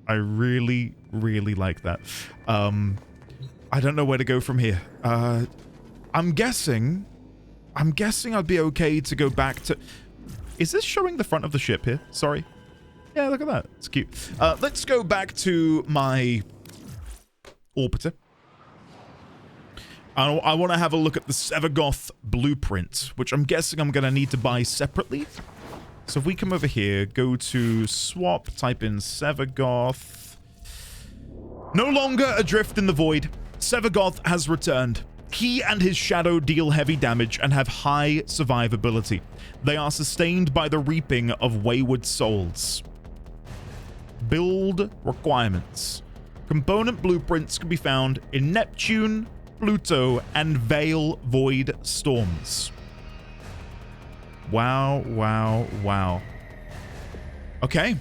I really, really like that. I don't know where to go from here. I'm guessing I'd be okay to go back to... Is this showing the front of the ship here? Sorry. Yeah, look at that. It's cute. Let's go back to my orbiter. I want to have a look at the Sevagoth blueprint, which I'm guessing I'm going to need to buy separately. So if we come over here, go to swap, type in Sevagoth. No longer adrift in the void, Sevagoth has returned. He and his shadow deal heavy damage and have high survivability. They are sustained by the reaping of wayward souls. Build requirements. Component blueprints can be found in Neptune, Pluto, and Veil Void Storms. Wow, wow, wow. Okay.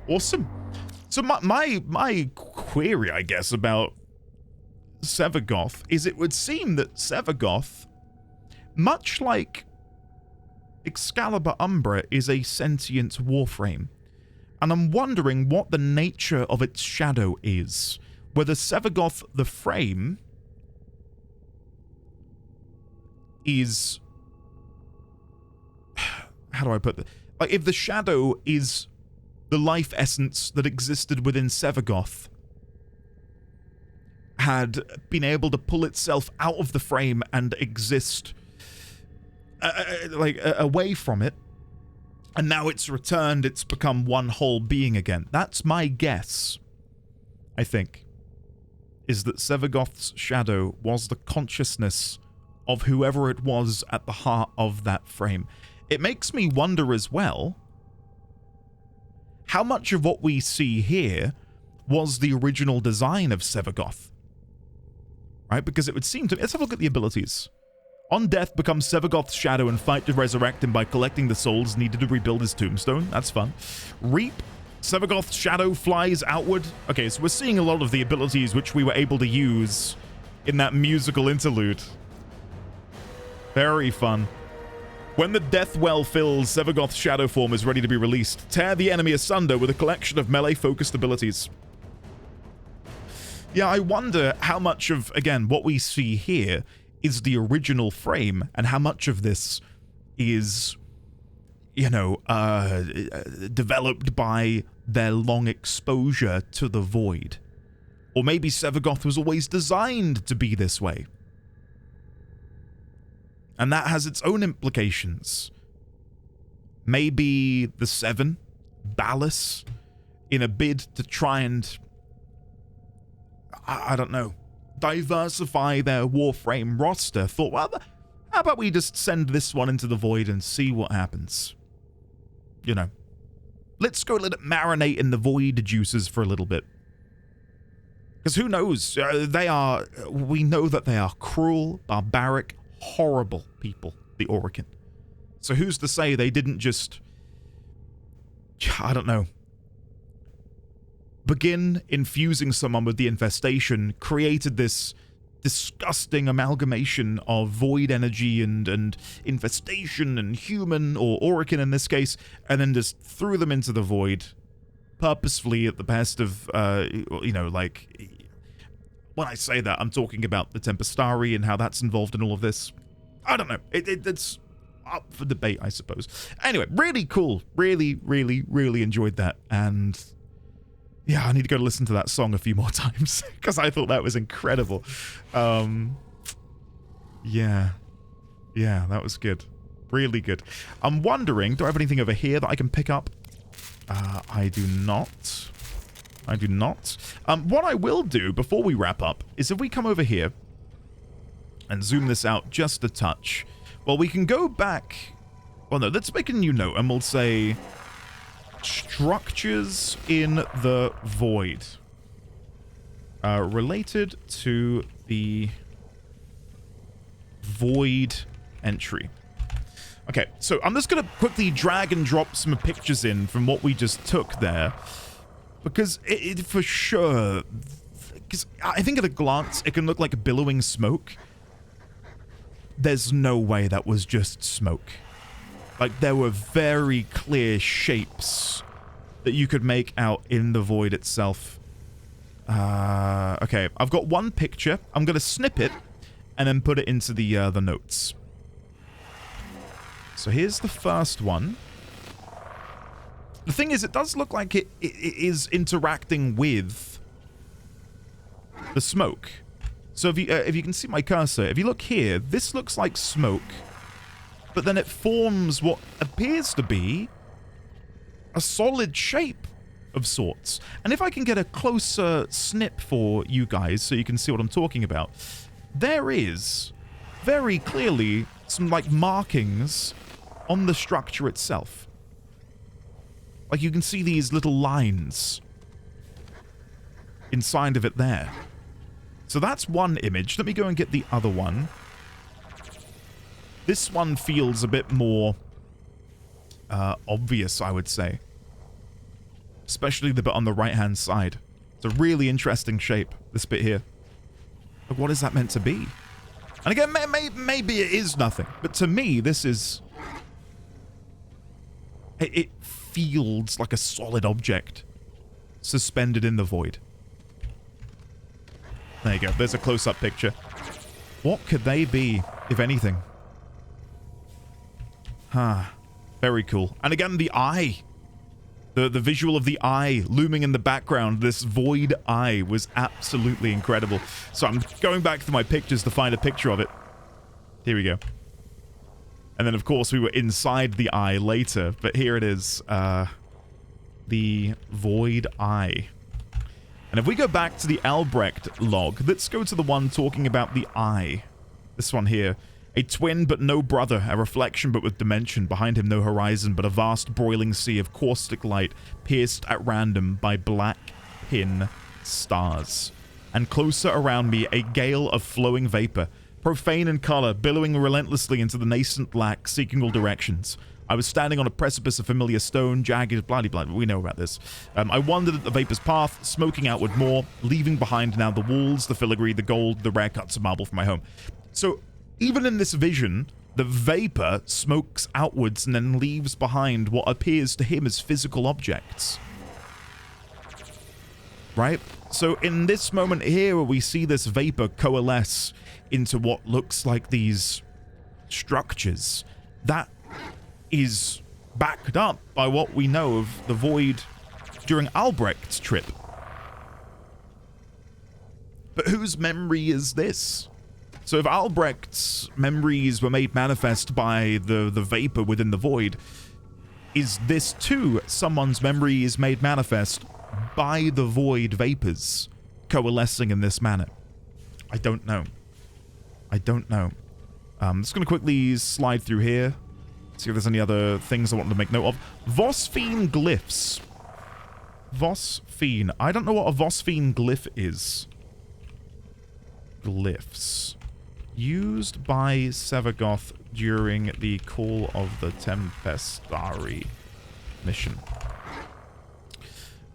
Awesome. So my query, I guess, about Sevagoth is it would seem that Sevagoth, much like Excalibur Umbra, is a sentient warframe. And I'm wondering what the nature of its shadow is. Whether Sevagoth the frame is... How do I put that? Like, if the shadow is the life essence that existed within Sevagoth, had been able to pull itself out of the frame and exist away from it, and now it's returned, it's become one whole being again. That's my guess, I think, is that Sevagoth's shadow was the consciousness of whoever it was at the heart of that frame. It makes me wonder as well, how much of what we see here was the original design of Sevagoth? Right? Because it would seem to... Let's have a look at the abilities. On death, become Sevagoth's shadow and fight to resurrect him by collecting the souls needed to rebuild his tombstone. That's fun. Reap. Sevagoth's shadow flies outward. Okay, so we're seeing a lot of the abilities which we were able to use in that musical interlude. Very fun. When the death well fills, Sevagoth's shadow form is ready to be released. Tear the enemy asunder with a collection of melee-focused abilities. Yeah, I wonder how much of, again, what we see here is the original frame, and how much of this is, you know, developed by their long exposure to the void. Or maybe Sevagoth was always designed to be this way. And that has its own implications. Maybe the Seven, Ballas, in a bid to try and, I don't know, diversify their Warframe roster, thought, well, how about we just send this one into the void and see what happens? You know, let's go let it marinate in the void juices for a little bit. Because who knows, we know that they are cruel, barbaric, horrible people, the Orokin. So who's to say they didn't just, I don't know, begin infusing someone with the infestation, created this disgusting amalgamation of void energy and infestation and human, or Orokin in this case, and then just threw them into the void purposefully at the behest of, you know, like, when I say that, I'm talking about the Tempestarii and how that's involved in all of this. I don't know. It's up for debate, I suppose. Anyway, really cool. Really, really, really enjoyed that. And yeah, I need to go listen to that song a few more times because I thought that was incredible. Yeah, that was good. Really good. I'm wondering, do I have anything over here that I can pick up? I do not. I do not. What I will do before we wrap up is if we come over here and zoom this out just a touch, well, we can go back. Well, no, let's make a new note and we'll say structures in the void related to the void entry. Okay, so I'm just going to quickly drag and drop some pictures in from what we just took there. Because it for sure, because I think at a glance, it can look like billowing smoke. There's no way that was just smoke. Like, there were very clear shapes that you could make out in the void itself. Okay, I've got one picture. I'm going to snip it and then put it into the notes. So here's the first one. The thing is, it does look like it is interacting with the smoke. So if you can see my cursor, if you look here, this looks like smoke, but then it forms what appears to be a solid shape of sorts. And if I can get a closer snip for you guys so you can see what I'm talking about, there is very clearly some like markings on the structure itself. Like you can see these little lines inside of it there. So that's one image. Let me go and get the other one. This one feels a bit more obvious, I would say. Especially the bit on the right-hand side. It's a really interesting shape, this bit here. But what is that meant to be? And again, maybe it is nothing. But to me, this is... It feels like a solid object suspended in the void. There you go. There's a close-up picture. What could they be, if anything? Very cool. And again, the eye. The visual of the eye looming in the background, this void eye, was absolutely incredible. So I'm going back to my pictures to find a picture of it. Here we go. And then, of course, we were inside the eye later. But here it is. The void eye. And if we go back to the Albrecht log, let's go to the one talking about the eye. This one here. A twin but no brother, a reflection but with dimension, behind him no horizon but a vast broiling sea of caustic light pierced at random by black pin stars. And closer around me a gale of flowing vapor, profane in color, billowing relentlessly into the nascent black, seeking all directions. I was standing on a precipice of familiar stone, jagged, blah-de-blah, we know about this. I wandered at the vapor's path, smoking outward more, leaving behind now the walls, the filigree, the gold, the rare cuts of marble from my home. So, even in this vision, the vapor smokes outwards and then leaves behind what appears to him as physical objects. Right? So in this moment here, we see this vapor coalesce into what looks like these structures. That is backed up by what we know of the void during Albrecht's trip. But whose memory is this? So if Albrecht's memories were made manifest by the vapor within the void, is this too someone's memory is made manifest by the void vapors coalescing in this manner? I don't know. I don't know. I'm just going to quickly slide through here, see if there's any other things I want to make note of. Phosphine glyphs. Phosphine. I don't know what a phosphine glyph is. Glyphs. Used by Sevagoth during the Call of the Tempestarii mission.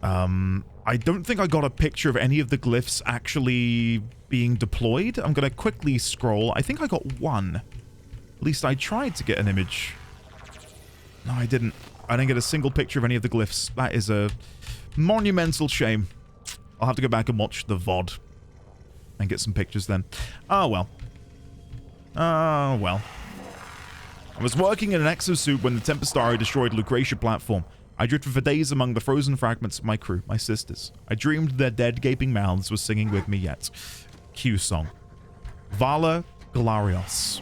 I don't think I got a picture of any of the glyphs actually being deployed. I'm going to quickly scroll. I think I got one. At least I tried to get an image. No, I didn't. I didn't get a single picture of any of the glyphs. That is a monumental shame. I'll have to go back and watch the VOD and get some pictures then. Oh, well. Oh, well. I was working in an exosuit when the Tempestarii destroyed Lucretia platform. I drifted for days among the frozen fragments of my crew, my sisters. I dreamed their dead, gaping mouths were singing with me yet. Q song. Vala Galarios.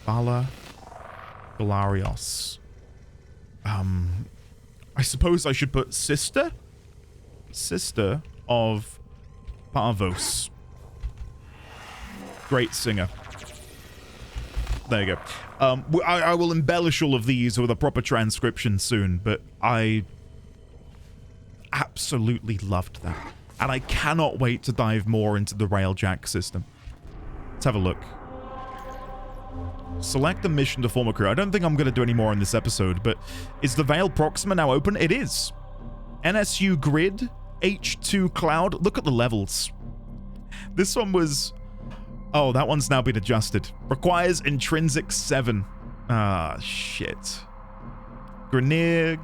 Vala Galarios. I suppose I should put sister? Sister of Parvos. Great singer. There you go. I will embellish all of these with a proper transcription soon, but I absolutely loved that. And I cannot wait to dive more into the Railjack system. Let's have a look. Select a mission to form a crew. I don't think I'm going to do any more in this episode, but is the Veil Proxima now open? It is. NSU Grid, H2 Cloud. Look at the levels. This one was... Oh, that one's now been adjusted. Requires Intrinsics 7. Ah, shit. Grenier.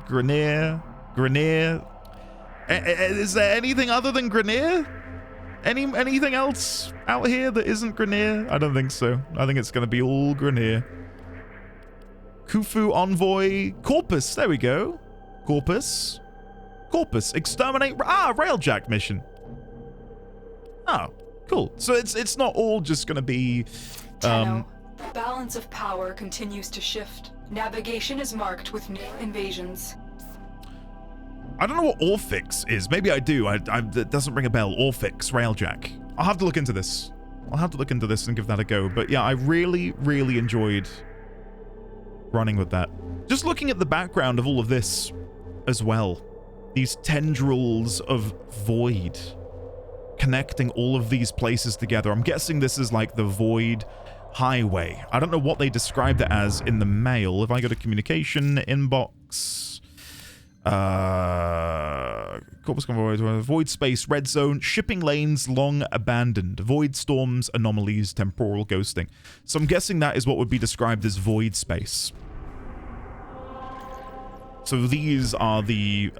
Is there anything other than Grenier? Anything else out here that isn't Grenier? I don't think so. I think it's going to be all Grenier. Khufu Envoy. Corpus. There we go. Corpus. Exterminate. Ah, Railjack mission. Oh. Cool. So it's not all just going to be...
Tenno, balance of power continues to shift. Navigation is marked with new invasions.
I don't know what Orphix is. Maybe I do. That doesn't ring a bell. Orphix, Railjack. I'll have to look into this. I'll have to look into this and give that a go. But yeah, I really, really enjoyed running with that. Just looking at the background of all of this as well. These tendrils of void connecting all of these places together. I'm guessing this is like the void highway. I don't know what they described it as in the mail. If I go to communication, inbox, corpus convoy, void space, red zone, shipping lanes long abandoned, void storms, anomalies, temporal ghosting. So I'm guessing that is what would be described as void space. So these are the,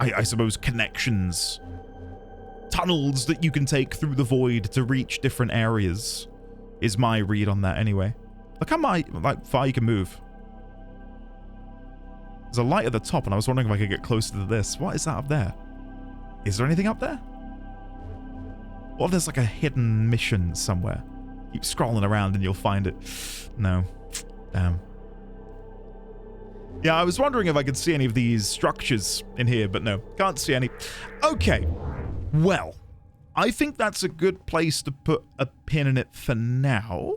I suppose, connections, tunnels that you can take through the void to reach different areas, is my read on that anyway. Look how far you can move. There's a light at the top, and I was wondering if I could get closer to this. What is that up there? Is there anything up there? What if there's like a hidden mission somewhere? Keep scrolling around and you'll find it. No. Damn. Yeah, I was wondering if I could see any of these structures in here, but no, can't see any. Okay, well, I think that's a good place to put a pin in it for now.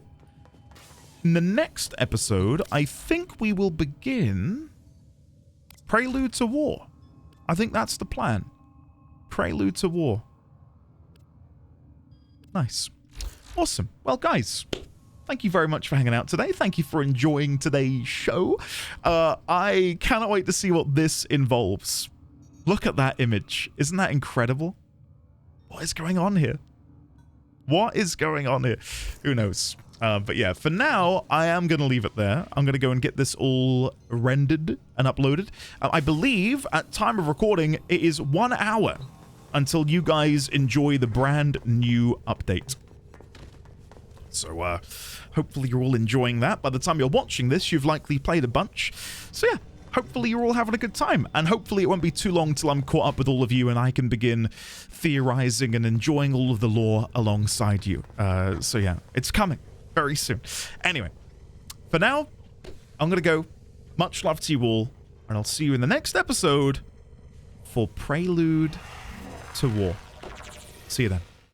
In the next episode, I think we will begin Prelude to War. I think that's the plan. Prelude to War. Nice. Awesome. Well, guys, thank you very much for hanging out today. Thank you for enjoying today's show. I cannot wait to see what this involves. Look at that image. Isn't that incredible? What is going on here? What is going on here? Who knows? But yeah, for now, I am going to leave it there. I'm going to go and get this all rendered and uploaded. I believe at time of recording, it is 1 hour until you guys enjoy the brand new update. So, hopefully you're all enjoying that. By the time you're watching this, you've likely played a bunch. So yeah, hopefully you're all having a good time. And hopefully it won't be too long till I'm caught up with all of you and I can begin theorizing and enjoying all of the lore alongside you. So yeah, it's coming very soon. Anyway, for now, I'm going to go. Much love to you all. And I'll see you in the next episode for Prelude to War. See you then.